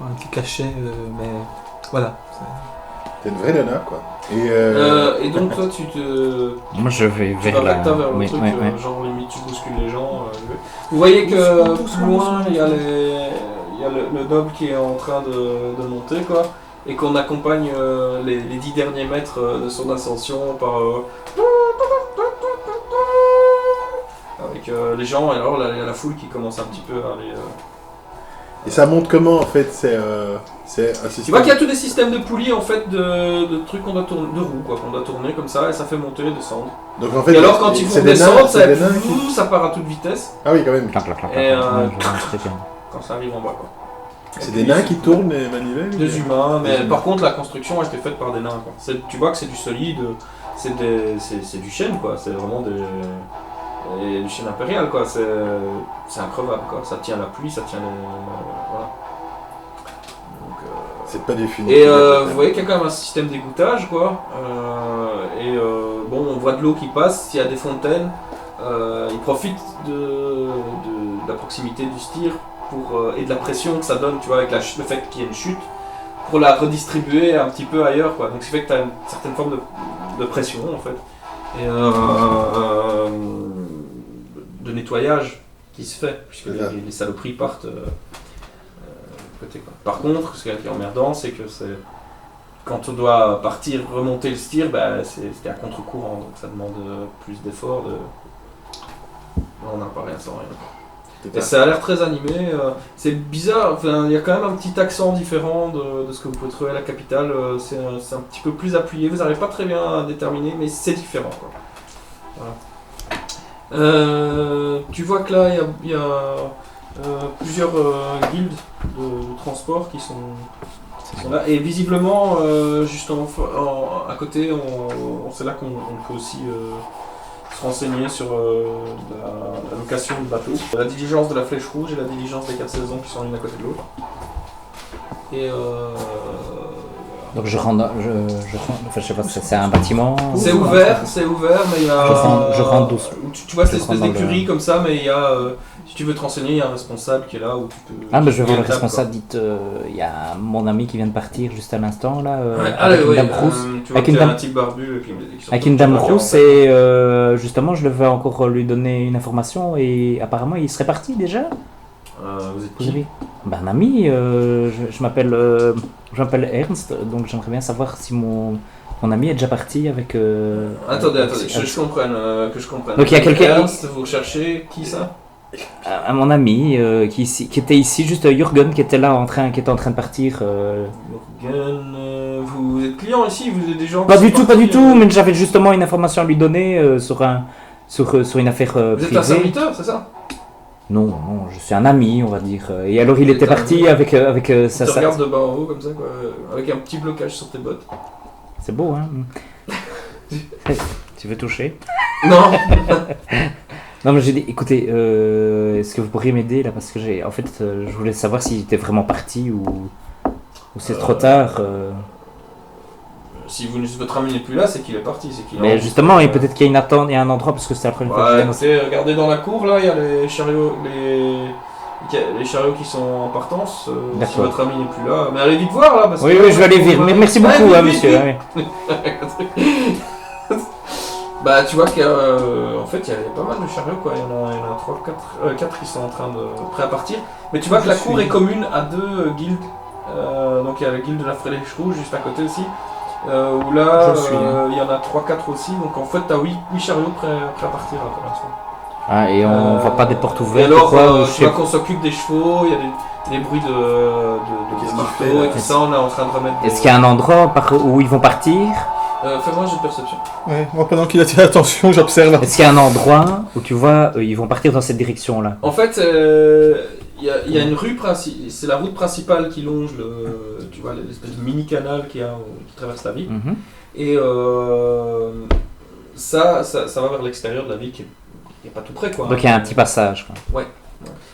un petit cachet, mais voilà. T'es une vraie nana, quoi. Et donc, toi, tu Moi je vais vas vers la. recta vers le Oui, truc, oui, oui. genre limite tu bouscules les gens. Vous voyez que plus loin, il y a le noble qui est en train de monter, quoi. et qu'on accompagne les 10 derniers mètres de son ascension par avec les gens, et alors là, il y a la foule qui commence un petit peu à aller... Et ça monte comment en fait? C'est un système. Tu vois qu'il y a tous des systèmes de poulies en fait, de trucs qu'on doit tourner, de roues quoi, qu'on doit tourner comme ça, et ça fait monter et descendre. Donc en fait, Et alors quand ils c'est vont des nains- descendre, c'est des nains qui- ça part à toute vitesse, Ah oui, quand même. Clac, clac, clac, Et, clac, clac. Ouais, je vois, c'est bien. quand ça arrive en bas quoi. C'est Et des puis, nains qui tournent les manivelles? Des humains, mais Des humains. par contre la construction a été faite par des nains quoi. Tu vois que c'est du solide, c'est du chêne quoi, c'est vraiment du chêne impérial quoi, c'est increvable quoi, ça tient la pluie, ça tient voilà. Donc, C'est pas défini. et vous voyez qu'il y a quand même un système d'égouttage quoi, bon on voit de l'eau qui passe, il y a des fontaines, ils profitent de la proximité du styre et de la pression que ça donne, tu vois, avec le fait qu'il y ait une chute, pour la redistribuer un petit peu ailleurs quoi, donc ce qui fait que tu as une certaine forme de pression en fait, et de nettoyage qui se fait, puisque les saloperies partent côté quoi. Par contre, ce qui est emmerdant, c'est que quand on doit partir, remonter le styre, c'était à contre-courant, donc ça demande plus d'efforts. On n'a pas rien sans rien. Et ça a l'air très animé. C'est bizarre, enfin, il y a quand même un petit accent différent de ce que vous pouvez trouver à la capitale. C'est un petit peu plus appuyé, vous n'arrivez pas très bien à déterminer, mais c'est différent quoi. Voilà. Tu vois que là, il y a plusieurs guildes de transport qui sont là. Et visiblement, juste à côté, c'est là qu'on peut aussi se renseigner sur la location de bateaux. La diligence de la Flèche Rouge et la diligence des 4 saisons qui sont l'une à côté de l'autre. Et Donc je rentre, enfin je sais pas, c'est un bâtiment. c'est ouvert, mais il y a. Je rentre doucement. Tu vois cette Je espèce rentre dans d'écurie le- comme ça, mais il y a. Si tu veux te renseigner, il y a un responsable qui est là où tu peux. Ah bah je vais voir le il y a une table, responsable, dites, il y a mon ami qui vient de partir juste à l'instant là, quoi. Ouais, avec une ouais, dame rousse. tu vois avec qu'il une y a dame- un type barbu et puis, qui sort Avec de une dame la rousse quarantaine. et justement je devais encore lui donner une information et apparemment il serait parti déjà. Vous êtes Vous qui avez un ami, je m'appelle Ernst, donc j'aimerais bien savoir si mon ami est déjà parti avec... Attendez, avec- que je comprenne. Donc il y a quelqu'un- Ernst, vous recherchez qui ça? à mon ami qui était ici, juste Jürgen qui était là qui était en train de partir. Morgan, vous êtes client ici? Vous êtes des gens qui Pas sont du tout, partis, mais j'avais justement une information à lui donner sur une affaire Vous êtes un privée. serviteur, c'est ça? Non, je suis un ami, on va dire. Et alors il Vous était êtes un parti ami. avec Tu sa... te regardes de bas en haut comme ça, quoi, avec un petit blocage sur tes bottes. C'est beau, hein. Tu veux toucher? Non. Non, mais j'ai dit, écoutez, est-ce que vous pourriez m'aider là? Parce que en fait, je voulais savoir s'il était vraiment parti ou c'est trop tard. Si votre ami n'est plus là, c'est qu'il est parti, c'est qu'il est Mais en- justement, et peut-être qu'il y a une attente, il y a un endroit parce que c'est la première fois que je Ouais, viens. écoutez, regardez dans la cour, là, il y a les chariots, les chariots qui sont en partance. Si D'accord. votre ami n'est plus là, mais allez vite voir là, parce Oui, que oui, je vais aller vite. Mais merci beaucoup, vite, hein, vite, monsieur. vite. ouais. Bah, tu vois qu'en fait, il y a pas mal de chariots, quoi. Il y en a 4 qui sont en train de prêts à partir. Mais tu vois que la cour est commune à 2 guildes. Donc il y a la guilde de la Flèche Rouge juste à côté aussi. Où là, Je suis, il y en a 3-4 aussi. Donc en fait, t'as 8 chariots prêts à partir là, pour l'instant. Ah, et on voit pas des portes Et ouvertes alors, ou quoi, ou je tu sais vois qu'on s'occupe des chevaux, il y a des bruits Qu'est-ce de qu'il fait, marteau là et tout ça. On est en train de remettre. Est-ce qu'il y a un endroit où ils vont partir? Fais-moi un jeu de perception. Ouais, moi pendant qu'il attire l'attention, j'observe. Est-ce qu'il y a un endroit où tu vois, ils vont partir dans cette direction-là? En fait, il y a une rue principale, c'est la route principale qui longe tu vois, l'espèce de mini canal qui traverse la ville. Mhm. Et ça va vers l'extérieur de la ville qui est pas tout près, quoi. Donc il y a un petit passage, quoi.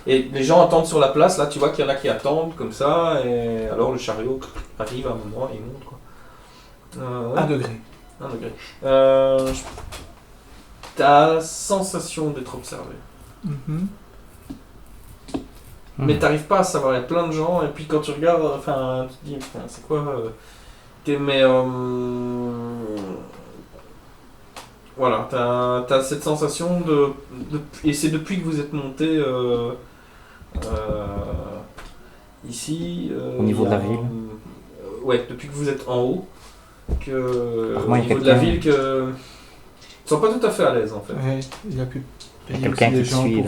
Et les gens attendent sur la place. Là, tu vois qu'il y en a qui attendent comme ça, et alors le chariot arrive à un moment et il monte, quoi. 1 degré. 1 degré. T'as la sensation d'être observé. Mhm. Mais t'arrives pas à savoir, il y a plein de gens, et puis quand tu regardes, enfin, tu te dis, putain, c'est quoi mais voilà, t'as cette sensation et c'est depuis que vous êtes monté ici. Au niveau il y de a la ville. depuis que vous êtes en haut, que Apparemment, au il y a niveau de la quelqu'un. ville, que ils sont pas tout à fait à l'aise en fait. Ouais, il a pu payer Quelqu'un aussi des qui te gens suit,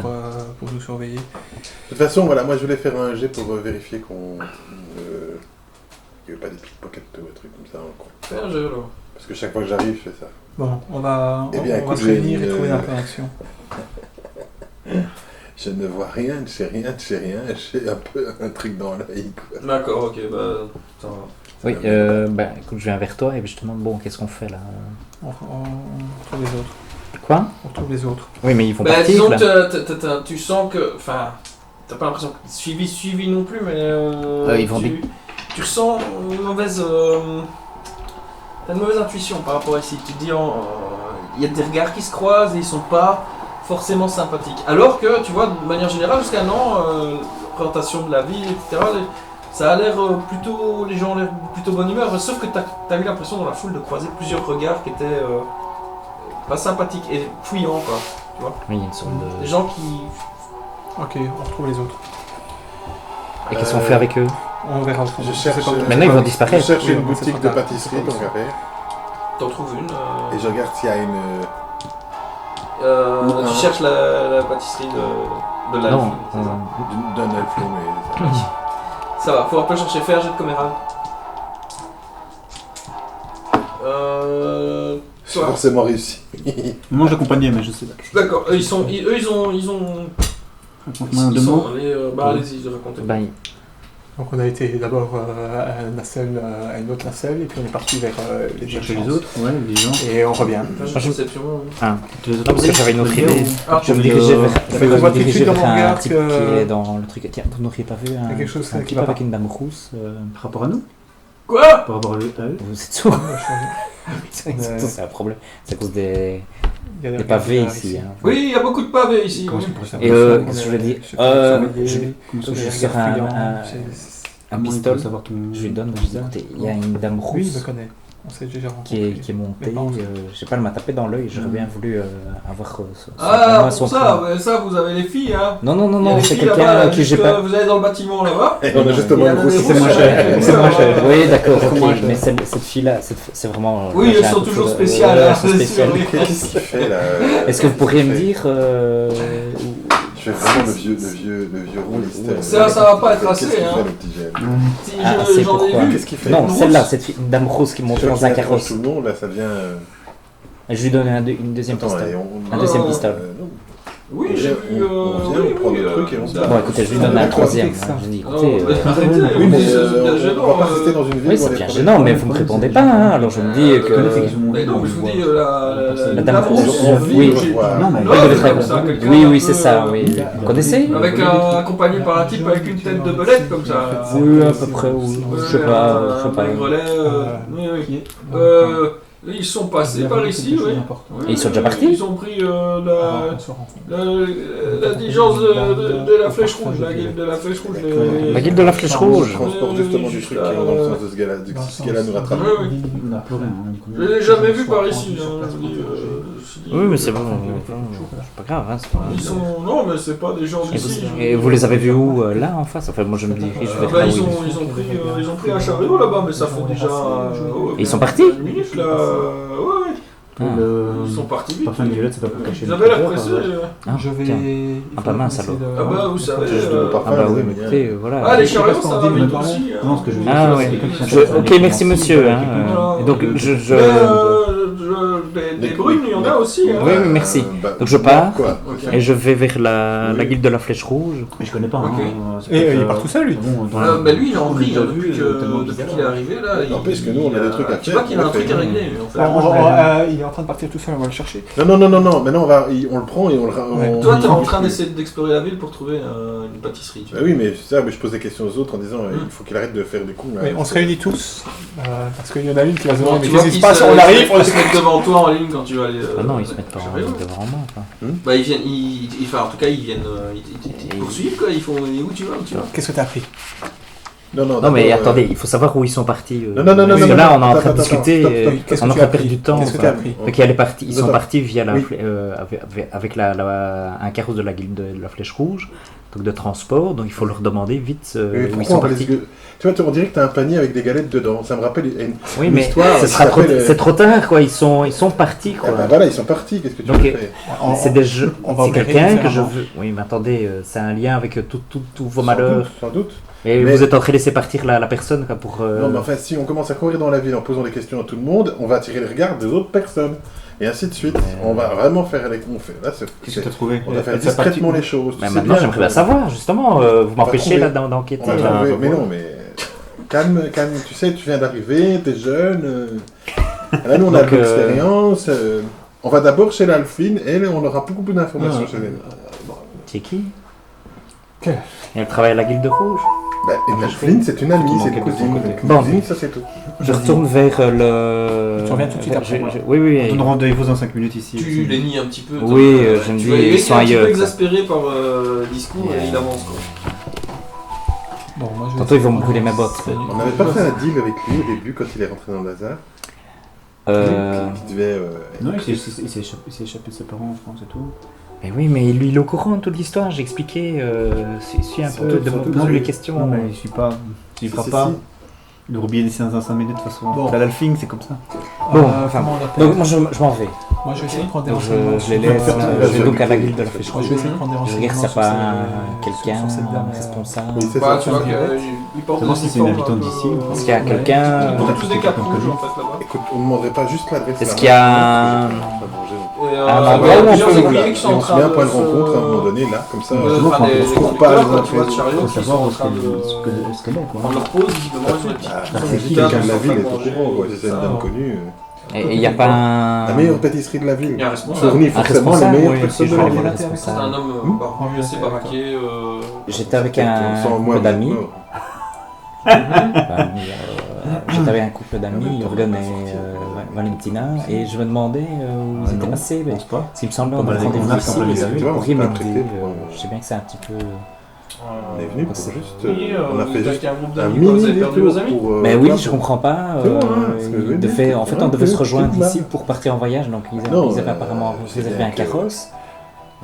pour nous surveiller. De toute façon, voilà, moi je voulais faire un jet pour vérifier qu'on. Il n'y a pas des pickpockets ou des trucs comme ça. Quoi. Fais un jeu alors. Parce que chaque fois que j'arrive, je fais ça. Bon, on va Eh bien, on va écoute, se réunir j'ai et une- trouver l'interaction. Je ne vois rien, je sais rien, j'ai un peu un truc dans l'œil. Quoi. D'accord, ok, bah ça va. Oui, écoute, je viens vers toi et je te demande, bon, qu'est-ce qu'on fait là? On retrouve les autres. Quoi? On retrouve les autres. Oui, mais ils vont Bah, partir disons là. que tu sens que. Enfin, t'as pas l'impression que suivi non plus, mais. Ils vont tu ressens une mauvaise. T'as une mauvaise intuition par rapport à ici. Tu te dis, il y a des regards qui se croisent et ils sont pas forcément sympathiques. Alors que, tu vois, de manière générale, jusqu'à maintenant, la présentation de la ville, etc., ça a l'air plutôt. Les gens ont l'air plutôt bonne humeur, sauf que t'as eu l'impression dans la foule de croiser plusieurs regards qui étaient. Pas sympathiques et fouillants, quoi. Tu vois? Oui, il y a une sorte de... Des gens qui. Ok, on retrouve les autres. Et qu'est-ce qu'on fait avec eux? On verra. Je cherche. Maintenant, ils vont disparaître. Je cherche Oui, une bon, c'est boutique trop de tard. pâtisserie, C'est trop donc tard. après. T'en trouves une. Et je regarde s'il y a une. Tu cherches la pâtisserie de l'Alphe. Non, c'est ça. D'un elfe, mais. Ça va, faut un peu chercher, faire un jet de coméral. J'ai Toi. forcément réussi. Moi j'accompagnais, mais je sais pas. D'accord, eux ils ont. Raconte-moi Ils deux sont mots. allés. Bah allez-y, je raconte. Ben, Donc on a été d'abord à une nacelle, à une autre nacelle, et puis on est parti vers les Chercher urgences. les autres, ouais, les gens. Et on revient. Perception, oui. Tu les as non, parce que j'avais une autre trouvés idée. ou- Ah, Je me on dirigeais voit vers tout de suite dans mon un regard type que- qui est dans le truc. Tiens, vous n'auriez pas vu y a quelque chose un qui type va avec pas. une dame rousse Par rapport à nous? Quoi? Par rapport à eux? Vous êtes sourd. On a changé. C'est un problème. C'est à cause des Il y a des regards pavés bizarres ici. Hein. Oui, il y a beaucoup de pavés ici. Comment oui. est-ce qu'on pourrait savoir Et ça? qu'est-ce que je voulais dire Je sais pas, surveiller, Comment ça, les je regards sors fuyants, un Comment il pistolet. peut savoir ton... Je lui donne, je dis, écoutez, il y a une dame Oui, je rousse me connais. On s'est déjà qui rencontrés. est montée. Mais pas ensemble. Je sais pas, elle m'a tapé dans l'œil. J'aurais bien voulu avoir son Ah, moi, pour son ça, prénom. ça, vous avez les filles, hein. Non, non, non, Il y a non, les c'est filles là-bas, quelqu'un là, qui j'ai juste, pas. Vous allez dans le bâtiment là-bas. Et on a justement Il y a une grosse. des C'est moins rousses, cher. c'est moins cher. Oui, d'accord, C'est moins ok. cher. Mais cette fille-là, c'est vraiment. Oui, j'ai elles un sont coup de toujours foudre. spéciales, Ouais, hein, elles sont c'est spéciales. sûr, oui. Qu'est-ce qu'il fait là Est-ce que vous pourriez me Qu'est-ce qu'il dire. Je fais vraiment le vieux rôliste. Ça va pas être Qu'est-ce assez, qu'il hein. fait, le petit jeune Si Ah, c'est j'en ai pourquoi. vu. Qu'est-ce qu'il fait Non, Une celle-là, rousse. cette fille, une dame rose qui monte Je dans un carrosse. tout le monde, là, ça vient. Je lui donne une deuxième Attends, pistolet. allez, Un deuxième Ah. pistolet. non. Oui, On j'ai vient, vu. on vient, oui, on prend oui, le truc et on se d'accord. Bon, écoutez, je lui donne un troisième. ça. Je dis, Oh, écoutez. arrêtez, Oui, oui, mais c'est bien on gênant. va pas rester dans une ville Oui, où c'est on est bien pas- gênant, mais vous me répondez pas, hein. Alors je me dis Mais non, mais je vous dis, La dame rousse, oui, oui. Non, mais Non, elle devait c'est très comme bien. ça, quelqu'un Oui, un oui, peu, c'est ça, oui. Vous connaissez Avec accompagné par un type avec une tête de belette comme ça. Oui, à peu près, oui. Je sais pas, je sais pas. Un maigrelet, oui, oui. Ils sont passés par ici, oui. Et ils sont déjà partis Ils ont pris la diligence de la flèche rouge, la guilde de la flèche rouge. La guilde de la flèche rouge. Je transporte justement du truc qui va dans le sens de ce gars-là, ce gars-là nous rattrape. Oui, oui. On a pleuré. Je l'ai jamais vu par ici. Hein, je dis, Oui, mais c'est bon. C'est pas grave, hein. c'est pas- Ils sont. Non, mais c'est pas des gens d'ici. Et vous les avez vus où là en face? Enfin, moi je me dirige vers là où ils ont pris un chariot là-bas, mais ça fait déjà. Et ils sont partis? Une minute là. Ouais, Ah. ils sont partis vite. Parfum de violette, c'est pas pour cacher Ils le avaient l'air trésor, pressés. Ah, Je vais. tiens. il Ah, faut pas mince, essayer alors. de- Ah bah, vous savez. Je te Ah bah oui, mais écoutez, voilà. Ah, les Je sais pas chariots, ce ça qu'on va dit, vite mais aussi. hein. Non, ce que je veux dire, Ah c'est ouais. quelqu'un qui sont Ok, merci monsieur. Hein. Voilà. Et donc je. Des brunes, il y en a aussi. Hein. Oui, mais merci. Bah, Donc je pars. Quoi Ok. Et je vais vers la Oui. guilde de la flèche rouge. Mais je connais pas. Ok. Hein, c'est Et peut-être, il part tout seul, lui. Bon, dans Bah lui, il est en on vrille l'a hein, vu, depuis bizarre. qu'il est arrivé là. N'empêche que nous, on a des trucs à Tu faire, vois qu'il a un on a truc fait. à régler lui en fait. Il est en train de partir tout seul, on va le chercher. Non, maintenant on le prend et on le. Ouais. Toi, t'es en train d'essayer d'explorer la ville pour trouver une pâtisserie. Tu Bah vois. oui, mais c'est ça, mais je pose des questions aux autres en disant il faut qu'il arrête de faire des coups. Là. Mais on se réunit tous, parce qu'il y en a une qui va se Bon, demander tu mais vois qu'est-ce qui qu'ils se passe, on arrive, on se mettent devant toi en ligne quand tu vas aller. Ah non, ils se mettent pas chariot. devant moi. Quoi. Bah ils viennent, enfin en tout cas ils viennent, ils poursuivent quoi. Ils font où tu vas, où tu vas. Qu'est-ce que t'as pris? Non, mais attendez, il faut savoir où ils sont partis. Non, parce que là, on est en train de attends, discuter, stop. Qu'est-ce on que est en tu train as de perdre appris du temps. Qu'est-ce que tu as appris Donc, ils sont Attends. partis via Oui. avec un carrosse de la guilde de la Flèche Rouge, donc de transport. Donc il faut leur demander vite Mais où ils pourquoi sont on va les- partis. Tu vois, on dirait que t'as un panier avec des galettes dedans. Ça me rappelle une Oui, une mais histoire qui s'appelle, c'est trop tard, quoi. Ils sont partis, quoi. Ah ben voilà, ils sont partis. Qu'est-ce que tu Donc, veux faire C'est des jeux. on va C'est opérer quelqu'un que je différemment. veux. Oui, mais attendez, c'est un lien avec tous vos Sans malheurs. doute, sans doute. Et Mais- vous êtes en train de laisser partir la personne, quoi, pour. Non, mais enfin, si on commence à courir dans la ville en posant des questions à tout le monde, on va attirer le regard des autres personnes. Et ainsi de suite. On va vraiment faire les... On fait... Là, Qu'est-ce que t'as trouvé? on va faire Elle s'est partie discrètement où les choses. Mais Tu sais maintenant, bien, j'aimerais bien savoir, justement. Vous m'empêchez trouver. là d'enquêter. On va là. trouver. Mais non, mais... Calme, tu sais, tu viens d'arriver, t'es jeune. Là, nous, on a Donc, de l'expérience. On va d'abord chez l'Alphine, et on aura beaucoup plus d'informations chez elle. C'est qui Quel Et elle travaille à la Guilde Rouge. Bah, et l'Alphine, c'est une amie, c'est une cousine. Une Bon. cousine, ça c'est tout. Je retourne vers le. Tu reviens tout de suite après moi. Oui, oui. On donne rendez-vous dans 5 minutes ici. Tu les nies un petit peu. Oui, toi, je me tu dis, vois, ils il sont est un petit peu ailleurs, exaspéré par le discours et il avance, quoi. Bon, moi, je vais Tantôt, ils vont me essayer de brûler mes prendre- bottes. On n'avait pas fait un deal avec lui au début quand il est rentré dans le hasard. Qui devait. Non, il s'est échappé de ses parents, je pense, et tout. Mais oui, mais lui, il est au courant de toute l'histoire. J'ai expliqué. Suis un Sans peu doute, de sans doute. poser Non, les mais- questions. Non, mais il suit pas. Il fera Si, pas. si. Le roubier d'ici dans 5 minutes, de toute façon. Bon. La Dalfing, c'est comme ça. Bon, enfin, comment on appelle Donc, moi, je m'en vais. Moi, je vais essayer de prendre des Donc, renseignements. je les sur- laisse. Je vais donc à la Guilde de la Flèche Je Rouge. vais essayer de prendre des Je renseignements. regarde s'il n'y a sur pas ces- quelqu'un sur cette dame, responsable. Oui, c'est Bah, ça. tu vois qu'il porte Savoir des si c'est une uniformes habitante un peu, d'ici ou pas. Est-ce qu'il y a quelqu'un Ils ont Peut-être tous que des c'est capes quelqu'un rouges connu. en fait là-bas. Écoute, on ne demanderait pas juste l'adresse. Est-ce là-bas, qu'il y a parce que un- j'ai pas mangé, donc. Et, Ah, bah, il y a bon, plusieurs on peut- écuries qui sont Et en on se train met un de point de se- rencontre à un moment donné, là, comme ça. Enfin, on des se court conducteurs, pas les quoi, uns tu vois, de après les chariot autres. qui Faut sont savoir en où est-ce train de qu'elle est, quoi. prendre leur pause, visiblement, ils ont des petits. Ah, ils ont c'est des qui quelqu'un de la tables, ville ils est sont en au train de courant, manger, quoi, c'est une ça, dame connue. Et il n'y a pas un. La meilleure pâtisserie de la ville. Il y a un responsable. Fournit Un forcément les responsable, meilleures oui, personnes si de je la vois ville. le C'est un responsable. homme barbu, assez baraqué. J'étais avec Sans un moi, couple d'amis. mort. J'étais avec un couple d'amis, Jürgen et Valentina, et je me demandais où ils étaient non, passés. Je pense pas. S'il me semblait Pas on avait mal rendez-vous découvert ici, quand on les a vous vus, tu vois, pourriez on s'est m'aider. prêté pour, Je sais bien que c'est un petit peu. On est venu pour juste. Oui, On a vous fait êtes juste avec un groupe un d'amis quand vous avez mini perdu vos détour amis. pour. Mais oui, voir je pour- comprends pas. C'est bon, hein, parce que je veux Ils dire, devaient- en fait, on ouais, devait se c'est rejoindre là. ici pour partir en voyage, donc Non, ils avaient apparemment c'est réservé bien un que- carrosse.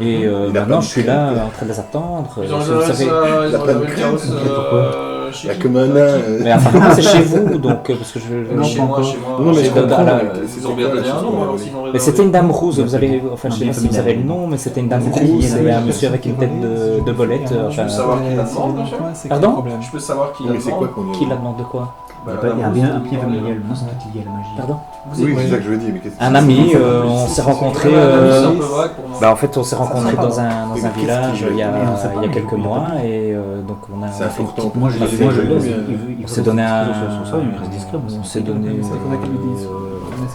Et Il a maintenant, pas je suis de là crête. en train de les attendre. Ils ont Si vous savez- Il a pas de le crème, carrosse Il y a comme un nain. Mais apparemment, c'est chez vous, donc parce que Non, je. chez moi, chez moi. Non, mais je Chez comprends, Dada, mais ils ont bien donné un nom, alors sinon. Mais c'était une dame rousse, vous avez, enfin je sais bien pas si vous avez le nom, mais c'était une dame C'était rousse qui, et là, un monsieur avec une tête de bolette. Je Enfin, veux savoir qui la demande, monsieur. Pardon Je peux savoir qui la Mais c'est quoi demande. qu'on qui la demande de quoi? Bah, Il y a bien un pied familial. familial, non, c'est pas lié à la magie. Pardon? Oui, c'est ça que je veux dire. Mais qu'est-ce que Un c'est ami, que ça on s'est rencontrés. C'est un peu vague pour moi. Bah en fait on s'est rencontrés dans un Mais qu'est-ce village qu'il il y a, veut dire, on sait pas, il y a mais quelques il a pas mois dit. et donc on a C'est important. Moi, je On a laisse, fait- moi, je laisse. on s'est donné un. Sur ça, il reste discret. On s'est donné.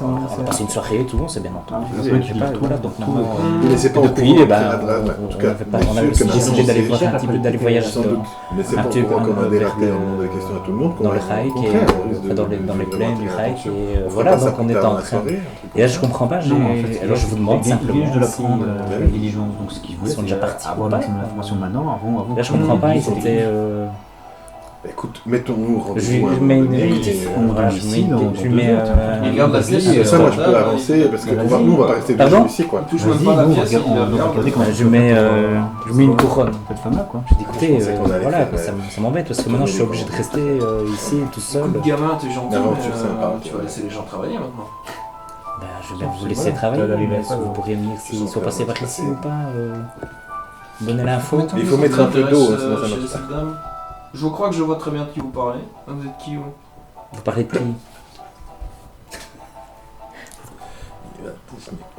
On a passé une soirée et tout, on s'est bien entendu. c'est vrai Je sais qu'il pas, trouve voilà, tout. donc maintenant. Mais c'est pas Et au depuis, courant eh ben, que la drague, en tout cas, on avait sûr que décidé maintenant, d'aller c'est voir cher, un petit peu d'aller voyager sans doute. Mais c'est un pas petit au courant peu comme un vers dératé le- en demandant des questions à tout le monde. qu'on dans va- le Reich au et contraire, on risque de- dans de les plaines du attirer Reich l'attention. et On voilà fera pas ça donc on plus est tard en dans la train. soirée, un truc Et là comme je comprends pas, Non, en fait, alors je vous demande il vient simplement de si, l'apprendre, la la diligence. Donc, ce qu'il voulait, sont c'est déjà partis. avoir l'information maintenant, avant. là je comprends pas, ils étaient. ça. Écoute, mettons-nous Je rendez-vous à un lui mets moment une donné, écoute. et, Voilà, je lui mets. Il garde la pièce. Comme ça, moi, je peux avancer, parce que nous, on va pas rester Pardon ici, quoi. Il touche même pas la pièce, il la regarde. Je mets une couronne. Cette femme-là, quoi. Je dis écoutez, pensais qu'on allait voilà, faire, ça m'embête parce que maintenant je suis obligé de rester ici tout seul. Écoute, gamin, t'es gentil, L'aventure, mais sympa. tu vas laisser les gens travailler maintenant. Ben, je vais bien vous laisser travailler, mais est-ce que vous pourriez me dire s'ils Sans sont faire passés par passer. ici ou pas donner l'info. Il faut mettre un peu d'eau, sinon ça Chez marche cette dame. Je crois que je vois très bien de qui vous parlez. Vous êtes qui, vous? Vous parlez de qui?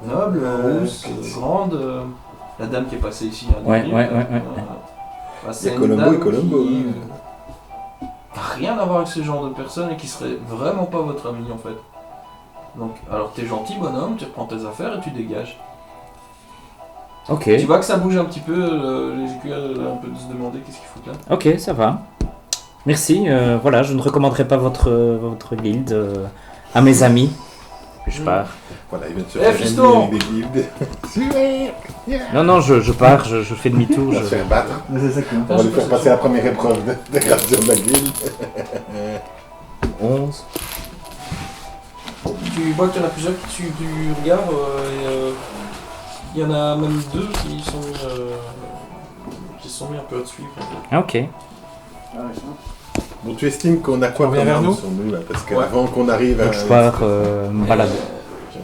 Noble, rousse, grande. La dame qui est passée ici. à Ouais, Deauville, ouais. bah, c'est Il y a une Colombo dame et Colombo, qui hein. n'a rien à voir avec ce genre de personne et qui serait vraiment pas votre ami en fait. Donc, alors t'es gentil bonhomme, tu reprends tes affaires et tu dégages. Ok, Tu vois que ça bouge un petit peu, les écuyers un peu de se demander qu'est-ce qu'il faut là. ok, ça va. Merci, voilà, je ne recommanderai pas votre guilde à mes amis. Puis je pars. Voilà, il vient de se Eh, faire fiston aimer avec des guildes. Super. Non, je pars, je fais demi-tour. On va se faire battre. Mais c'est ça qui On va lui faire passer la première épreuve de gradation de la guilde. 11. Tu vois qu'il y en a plusieurs qui suivent du regard. Il y en a même 2 qui sont mis un peu à te suivre. Ah, ok. Bon, tu estimes qu'on a quoi Tu reviens comme vers arme nous sur nous là? Parce qu'avant qu'on arrive à. Donc je pars me balader.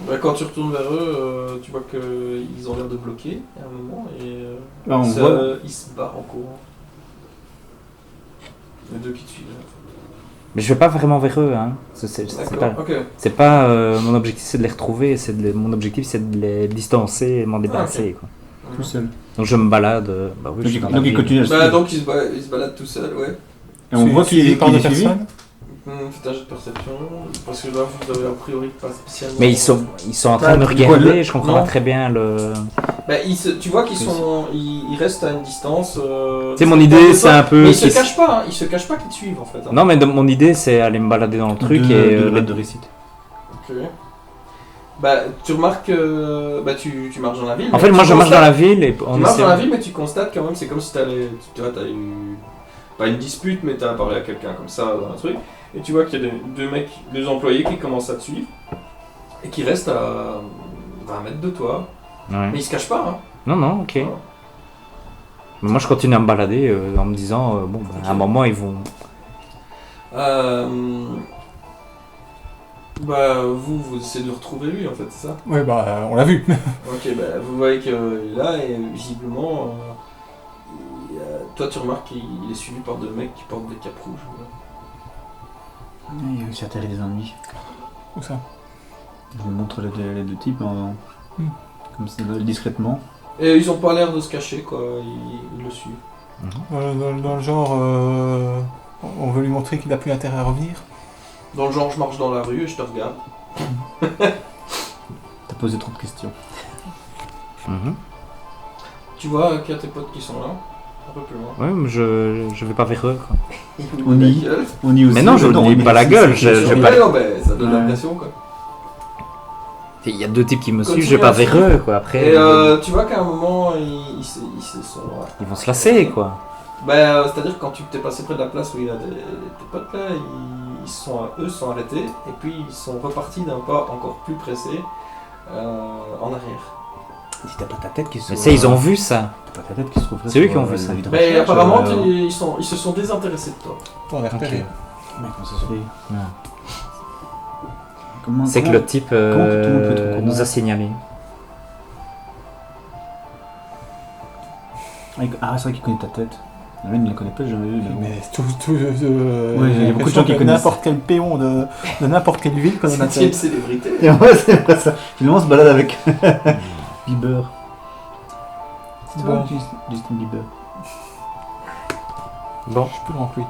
Bah, quand tu retournes vers eux, tu vois qu'ils ont l'air de bloquer à un moment et Là, on voit. ils se barrent en courant. Les 2 qui te suivent. Mais je vais pas vraiment vers eux, hein. C'est pas, D'accord, ok. c'est pas mon objectif, c'est de les retrouver. Mon objectif, c'est de les distancer et m'en débarrasser. Quoi. Tout seul. Donc je me balade. Bah oui, je suis dans la Donc il ville. continue à se Bah, suivre. donc ils se baladent tout seuls, ouais. Et on voit qu'il est par de suivi. personnes. Faites un jet de perception. Parce que là, vous avez a priori pas spécialement. Mais ils sont en train de me Quoi, regarder, je comprends non. pas très bien le. Bah, tu vois qu'ils sont. Ils restent à une distance. Tu sais, mon idée, c'est un peu. Mais ils se qu'ils- cachent pas, hein. Ils se cachent pas qu'ils te suivent en fait. hein. Non, mais mon idée, c'est aller me balader dans le truc et. de récite. Ok. Bah, tu remarques que. Bah, tu marches dans la ville. En mais fait, moi, tu je marche dans la constates- ville et Tu on marches essaie- dans la ville, mais tu constates quand même, c'est comme si t'allais. Tu vois, t'as eu. Pas une dispute, mais t'as parlé à quelqu'un comme ça dans un truc. Et tu vois qu'il y a deux employés qui commencent à te suivre. Et qui restent à 20 mètres de toi. Ouais. Mais ils se cachent pas, hein. Non, ok. Non. Mais moi, je continue à me balader en me disant, bon, bah, à un moment, ils vont. Bah, vous essayez de le retrouver lui en fait, c'est ça? Ouais, bah, on l'a vu. Ok, bah, vous voyez qu'il est là et visiblement, toi tu remarques qu'il est suivi par 2 mecs qui portent des capes rouges. Voilà. Il a aussi atterri des ennemis. Où ça? Je vous montre les deux types comme ça, discrètement. Et ils ont pas l'air de se cacher quoi, ils le suivent. Dans le genre, on veut lui montrer qu'il a plus intérêt à revenir. Dans le genre, je marche dans la rue et je te regarde. T'as posé trop de questions. Mhm. Tu vois qu'il y a tes potes qui sont là, un peu plus loin. Ouais, mais je vais pas vers eux. Quoi. On y- On y aussi. Mais non, je ne dis pas la gueule. Je vais pas... Ouais, non, bah, ça donne Ouais. l'impression quoi. Il y a 2 types qui me suivent, Continue je vais pas à vers suivre. eux. Quoi. Après, Et tu vois qu'à un moment, ils se sont. ils vont se lasser. Quoi. Bah, c'est-à-dire que quand tu t'es passé près de la place où il y a tes potes là, eux se sont arrêtés et puis ils sont repartis d'un pas encore plus pressé en arrière. Si t'as pas ta tête qui se Mais ça, ils ont vu ça. T'as pas ta tête qui se trouve là C'est eux sur, qui ont vu les ça. avis de Mais recherche, apparemment, ils se sont désintéressés de toi. On est repéré. Mais comment ça se fait Ouais. Comment- C'est que comment- le type comment tout le monde peut être au courant nous a signalé. Ah, c'est vrai qu'il connaît ta tête. Lui, il ne la connaît pas, j'ai jamais vu. Mais bon. Mais tout, il y a beaucoup de gens qui que connaissent. n'importe quel péon de n'importe quelle ville connaît la C'est une tête. célébrité. Et ouais, c'est vrai ça. Finalement, on se balade avec Bieber. C'est toi, Bon. Justin Bieber. Bon. Je suis plus grand que lui.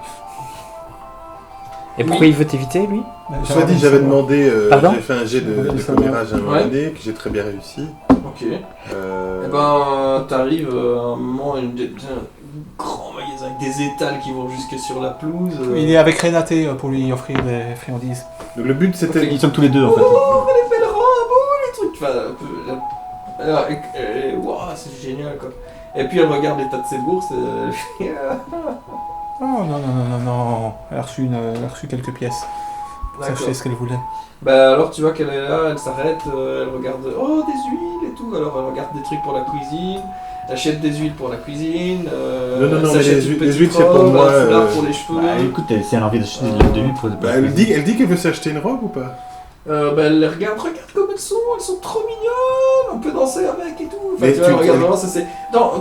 Et pourquoi il veut t'éviter, lui? Soit dit, j'avais demandé, Pardon j'ai fait un jet de commérage à un moment Ouais. donné, que j'ai très bien réussi. Ok. Et Euh, ben, t'arrives à un moment, un grand magasin avec des étals qui vont jusque sur la pelouse. Il est avec Renaté pour lui offrir des friandises. Donc le but c'était. Ils sont tous les deux en fait. Oh, les pèlerins, oh, les trucs. Enfin, un peu. Wow, c'est génial quoi. Et puis elle regarde l'état de ses bourses. Oh non. Elle a reçu quelques pièces. Ça, je sais ce qu'elle voulait. Bah alors tu vois qu'elle est là, elle s'arrête, elle regarde oh des huiles et tout, alors elle regarde des trucs pour la cuisine, elle achète des huiles pour la cuisine, Non, elle mais s'achète les une huiles, petite c'est pour robe, moi, un foulard pour les cheveux. Bah écoute, si elle a envie d'acheter de lui pour. Bah, elle dit qu'elle veut s'acheter une robe ou pas? Bah elle les regarde comme elles sont trop mignonnes, on peut danser avec et tout. Enfin, Mais tu vois, tu- elle regarde vraiment, ça c'est. Dans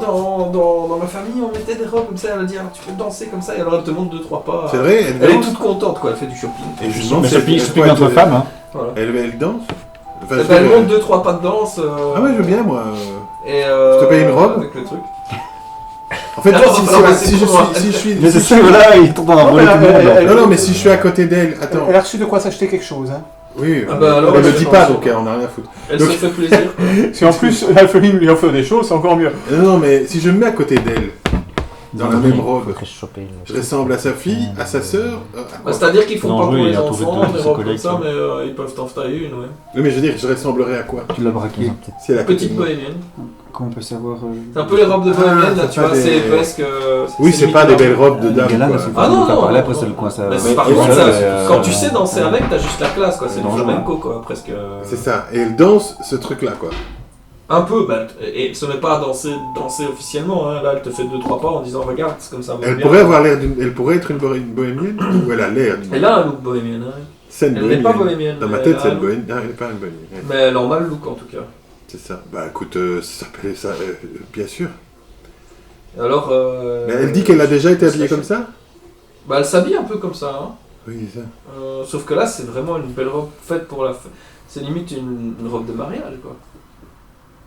ma famille on mettait des robes comme ça, elle a dit alors tu peux danser comme ça, et alors elle te montre 2-3 pas. C'est vrai, Elle est toute contente quoi, elle fait du shopping. Et je lui demande Mais si je elle pique peut entre être- femmes, hein. Voilà. Elle danse Enfin, Eh je ben, elle veux dire, monte 2-3 pas de danse. Ah ouais, je veux bien moi. Et Je te paye une robe avec le truc. En fait, Ah, si, non, si- non, si- mais si c'est je pour moi. suis. Si je suis Mais si c'est je ça, suis- voilà, il tourne dans voler tout le monde. Non, non, mais si je suis à côté d'elle. Attends. Elle a reçu de quoi s'acheter quelque chose. Hein. Oui, Ah bah, alors, elle me je dit pense pas que- donc on a rien à foutre. Elle Donc- se fait plaisir. Quoi. Si en plus elle lui offre des choses, c'est encore mieux. Non, mais si je me mets à côté d'elle, dans la même robe. Faudrait choper le- Je ressemble à sa fille, à sa sœur. Bah, c'est-à-dire qu'ils font Non, pas pour oui, il les a trouvé enfants, deux de des ses robes comme collègues, ça, ça. mais ils peuvent t'en tailler une, ouais. Oui, mais je veux dire, je ressemblerais à quoi Tu l'as braqué. Si elle a Petite bohémienne. Comment on peut savoir C'est un peu les robes de bohémienne, là, c'est tu pas vois, des- c'est presque... Oui, c'est pas des belles robes de Les dame. gars là, quoi. c'est Ah non, pas non, parler, non, après non. c'est le coin ça. Mais par et contre, ça, quand tu sais danser avec, t'as juste la classe, quoi. C'est du dangereux. flamenco, quoi, presque. C'est ça. Et elle danse ce truc-là, quoi. Un peu, bah, et ce n'est pas danser officiellement, hein. Là, elle te fait 2-3 pas en disant, regarde, c'est comme ça. va Elle bien. pourrait avoir l'air d'une. Elle pourrait être une bohémienne ou elle a l'air d'une. Elle a un look bohémien, hein. C'est une Elle n'est pas bohémienne. Dans ma mais tête, elle c'est a un une look. bohémienne. Ah, elle n'est pas une bohémienne. Ouais. Mais elle en a le look, en tout cas. C'est ça. Bah écoute, ça s'appelle ça, bien sûr. Alors... Mais elle dit qu'elle a déjà été habillée comme ça. Bah, elle s'habille un peu comme ça, hein. Oui, ça. Sauf que là, c'est vraiment une belle robe faite pour la fête. C'est limite une robe de mariage, quoi.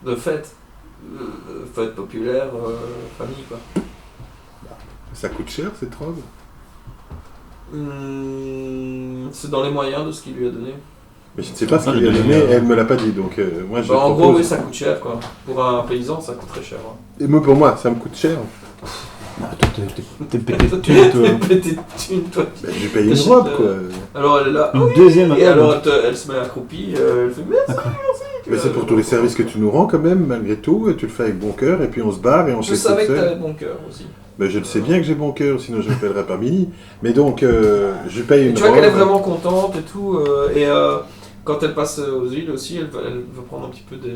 De fête. Fête populaire, famille, quoi. Ça coûte cher cette robe. C'est dans les moyens de ce qu'il lui a donné. Mais je ne sais pas ce qu'elle lui a donné. Elle me l'a pas dit, donc moi je. Bah, en propose... gros, oui, ça coûte cher, quoi. Pour un paysan, ça coûte très cher. Hein. Et moi, pour moi, ça me coûte cher. T'es pété de thunes, toi. Petite thune, toi. Bah, j'ai payé une T'achètes, robe, quoi. Alors elle est là. Une deuxième Et robe. alors elle se met accroupie, elle fait merci. Mais c'est pour tous les services que tu nous rends quand même, malgré tout, et tu le fais avec bon cœur, et puis on se barre et on Je fait tout savais que seul. t'avais bon cœur aussi. Mais je le sais bien que j'ai bon cœur, sinon je ne l'appellerais pas Mini. Mais donc, je paye Et une tu vois robe. qu'elle est vraiment contente et tout. Quand elle passe aux îles aussi, elle veut prendre un petit peu des.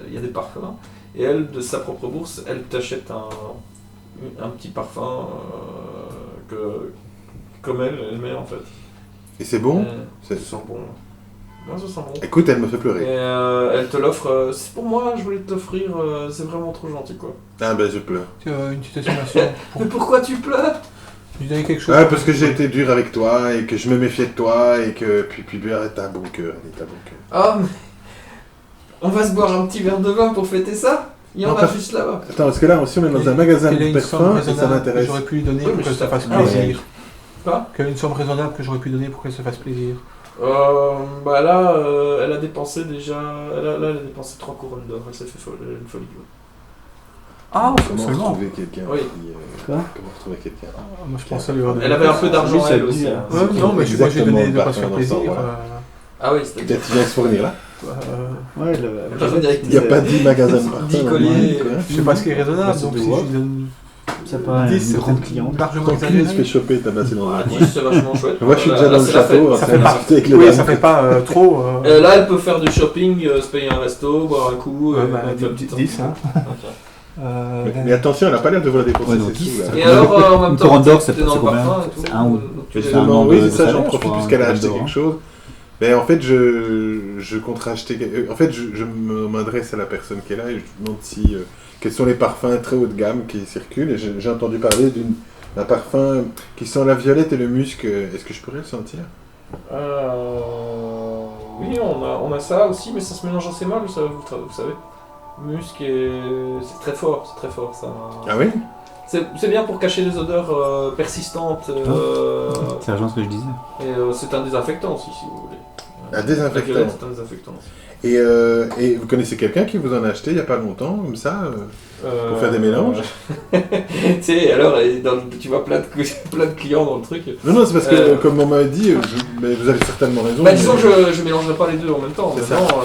Il y a des parfums. Et elle, de sa propre bourse, elle t'achète un petit parfum comme elle met en fait. Et c'est bon Ça sent bon. Ouais, ça sent bon. Écoute, elle me fait Et pleurer. elle te l'offre. C'est pour moi, je voulais te l'offrir. C'est vraiment trop gentil quoi. Ah ben je pleure. Tu as une petite estimation pour Mais pourquoi tu pleures? lui donner quelque chose. Ah, parce que j'ai été dur avec toi, et que je me méfiais de toi, et que... Puis t'as un bon cœur, allez, t'as un bon cœur. Ah, mais on va se boire un petit verre de vin pour fêter ça? Il y en Non, a pas- juste là-bas. Attends, parce que là, si on est dans un magasin Quelle est de une somme parfums, et ça raisonnable que m'intéresse. j'aurais pu lui donner Oui, pour mais qu'elle je se fasse t'appelle- plaisir. Quoi? Quelle est une somme raisonnable que j'aurais pu donner pour qu'elle se fasse plaisir. Bah là, elle a dépensé déjà. Là, elle a dépensé 3 couronnes d'or. Elle s'est fait une folie. Ouais. Ah, Comment seulement. retrouver quelqu'un Oui. Comment retrouver quelqu'un Moi je pensais lui avoir donné. Elle avait un peu d'argent Lui, ça elle dit, aussi. hein. Hein. Ouais, non, mais moi j'ai donné de quoi se faire Exactement, plaisir. dans ce sens, Ah oui, c'était Peut-être qu'il vient se fournir là. Ouais, direct. Il n'y a pas 10 magasins de parfums. 10 au colliers. moins, quoi. Je sais pas ce qui est raisonnable, c'est donc de si je voir. lui donne C'est pas 10, une c'est grande peut-être cliente. largement Ton cul se fait exagéré. choper, t'as passé dans un Ah, coin. 10, c'est vachement chouette. Moi je suis Là, déjà là, dans le c'est la fête. château, Ça en fait train de pas- discuter avec les Oui, dames. ça fait pas trop. Là, elle peut faire du shopping, se payer un resto, boire un coup. Ouais, bah, faire un petit 10, hein. Ok. Mais attention, elle n'a pas l'air de vouloir dépenser Ouais, donc ses 10, sous. là. Et alors, en même Une temps, couronne d'or, t'es c'est dans le combien parfum et tout. C'est un ou- Tu c'est les- un Non, an oui, de c'est ça, salaire, j'en je profite crois, puisqu'elle a un acheté d'or, quelque hein. chose. Mais en fait, je compte racheter. En fait, je m'adresse à la personne qui est là et je lui demande si quels sont les parfums très haut de gamme qui circulent. Et j'ai entendu parler d'un parfum qui sent la violette et le musc. Est-ce que je pourrais le sentir? Oui, on a ça aussi, mais ça se mélange assez mal, ça, vous savez. Musc et... c'est très fort ça. Ah oui? C'est bien pour cacher les odeurs persistantes. C'est la chose que je disais. Et c'est un désinfectant aussi, si vous voulez. Un désinfectant. La violette, c'est un désinfectant. Et vous connaissez quelqu'un qui vous en a acheté il n'y a pas longtemps, comme ça, pour faire des mélanges? Tu sais, alors, tu vois plein de clients dans le truc. Non, non, c'est parce que, comme on m'a dit, mais vous avez certainement raison. Bah, disons que je mélangerai pas les deux en même temps. C'est ça. Maintenant,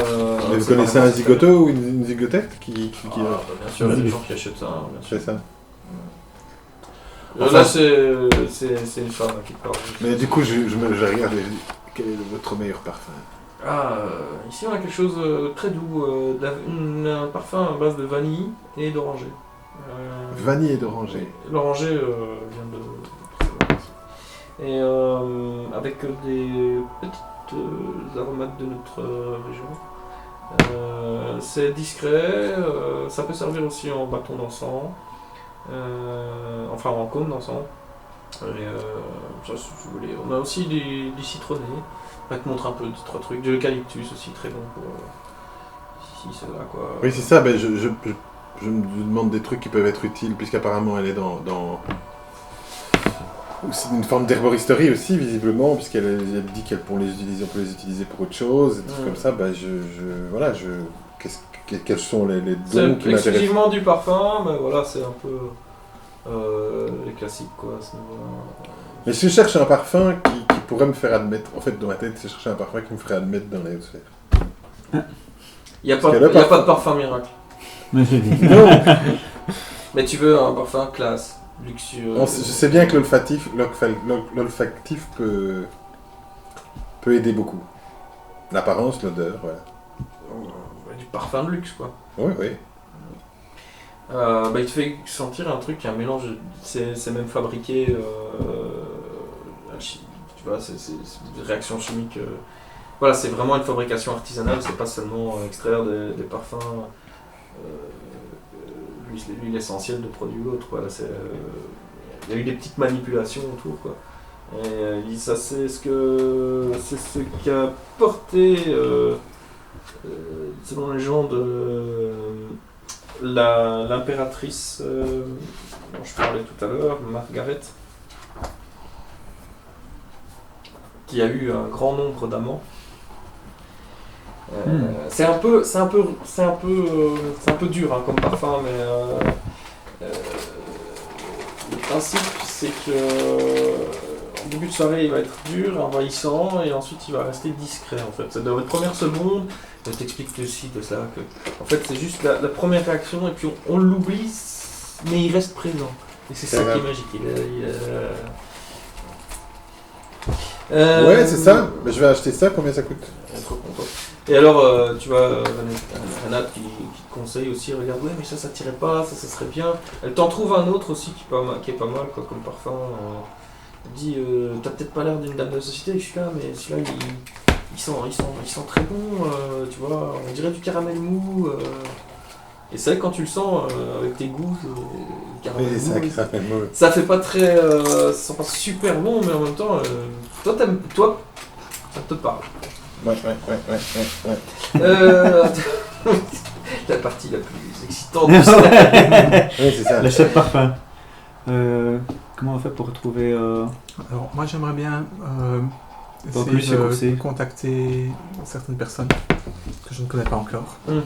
Mais vous c'est connaissez pas un vraiment zigoto ou une zigotette qui Ah, bah, bien sûr, il y a des gens qui achètent ça, hein, bien sûr. fait ça? Là, c'est une femme qui parle. Mais du coup, je regarde et je dis, quel est votre meilleur parfum? Ici on a quelque chose de très doux, un parfum à base de vanille et d'oranger. Vanille et d'oranger. L'oranger vient de... Et avec des petites aromates de notre région. C'est discret, ça peut servir aussi en bâton d'encens, enfin en cône d'encens. Et ça, si vous voulez. On a aussi du citronné. Ça te montre un peu 2-3 trucs. De l'eucalyptus aussi, très bon pour ici, cela quoi. Oui, c'est ça, ben, je me demande des trucs qui peuvent être utiles, puisqu'apparemment elle est dans... C'est une forme d'herboristerie aussi, visiblement, puisqu'elle dit qu'on peut les utiliser pour autre chose, des trucs comme ça. Ben, voilà, quels sont les dons C'est qui m'intéressent? exclusivement du parfum, mais voilà, c'est un peu... Les classiques, quoi, à ce niveau-là. Mais si je cherche un parfum qui pourrait me faire admettre, en fait, dans ma tête, si je cherchais un parfum qui me ferait admettre dans les hautes sphères. Il n'y a, Parce pas que le de parfum- parfum miracle. Mais je dis. Non, Mais tu veux un parfum classe, luxueux. je sais bien que l'olfactif peut aider beaucoup. L'apparence, l'odeur, voilà. Du parfum de luxe, quoi. Oui, oui. Il te fait sentir un truc, un mélange, c'est même fabriqué, tu vois, c'est des réactions chimiques. Voilà, c'est vraiment une fabrication artisanale, c'est pas seulement extraire des parfums, l'huile essentielle de produits ou autre, voilà, il y a eu des petites manipulations autour, quoi. Et ça, c'est ce qui a porté, selon les gens de l'impératrice dont je parlais tout à l'heure, Margaret, qui a eu un grand nombre d'amants. C'est un peu dur, hein, comme parfum, mais le principe c'est que en début de soirée il va être dur, envahissant, et ensuite il va rester discret en fait. Dans les premières secondes, je t'explique aussi de ça que en fait c'est juste la première réaction et puis on l'oublie, mais il reste présent. Et c'est ça qui est magique. Ouais, c'est ça. Mais je vais acheter ça, combien ça coûte? Trop content. Et alors, tu vois, Renate qui te conseille aussi, regarde, ouais, mais ça tirait pas, ça serait bien. Elle t'en trouve un autre aussi qui est pas mal, quoi, comme parfum. Elle dit, t'as peut-être pas l'air d'une dame de société, je suis là, mais celui-là, il sent très bon, tu vois, on dirait du caramel mou. Et c'est vrai que quand tu le sens avec tes goûts, le caramel Oui, mou, ça fait mauvais. ça fait pas très. Ça sent pas super bon, mais en même temps, toi, ça te parle. Ouais. La partie la plus excitante. Ouais, c'est ça. L'achat de parfum. Comment on fait pour retrouver. Alors, moi, j'aimerais bien plus essayer écourter. de contacter certaines personnes que je ne connais pas encore. Mhm.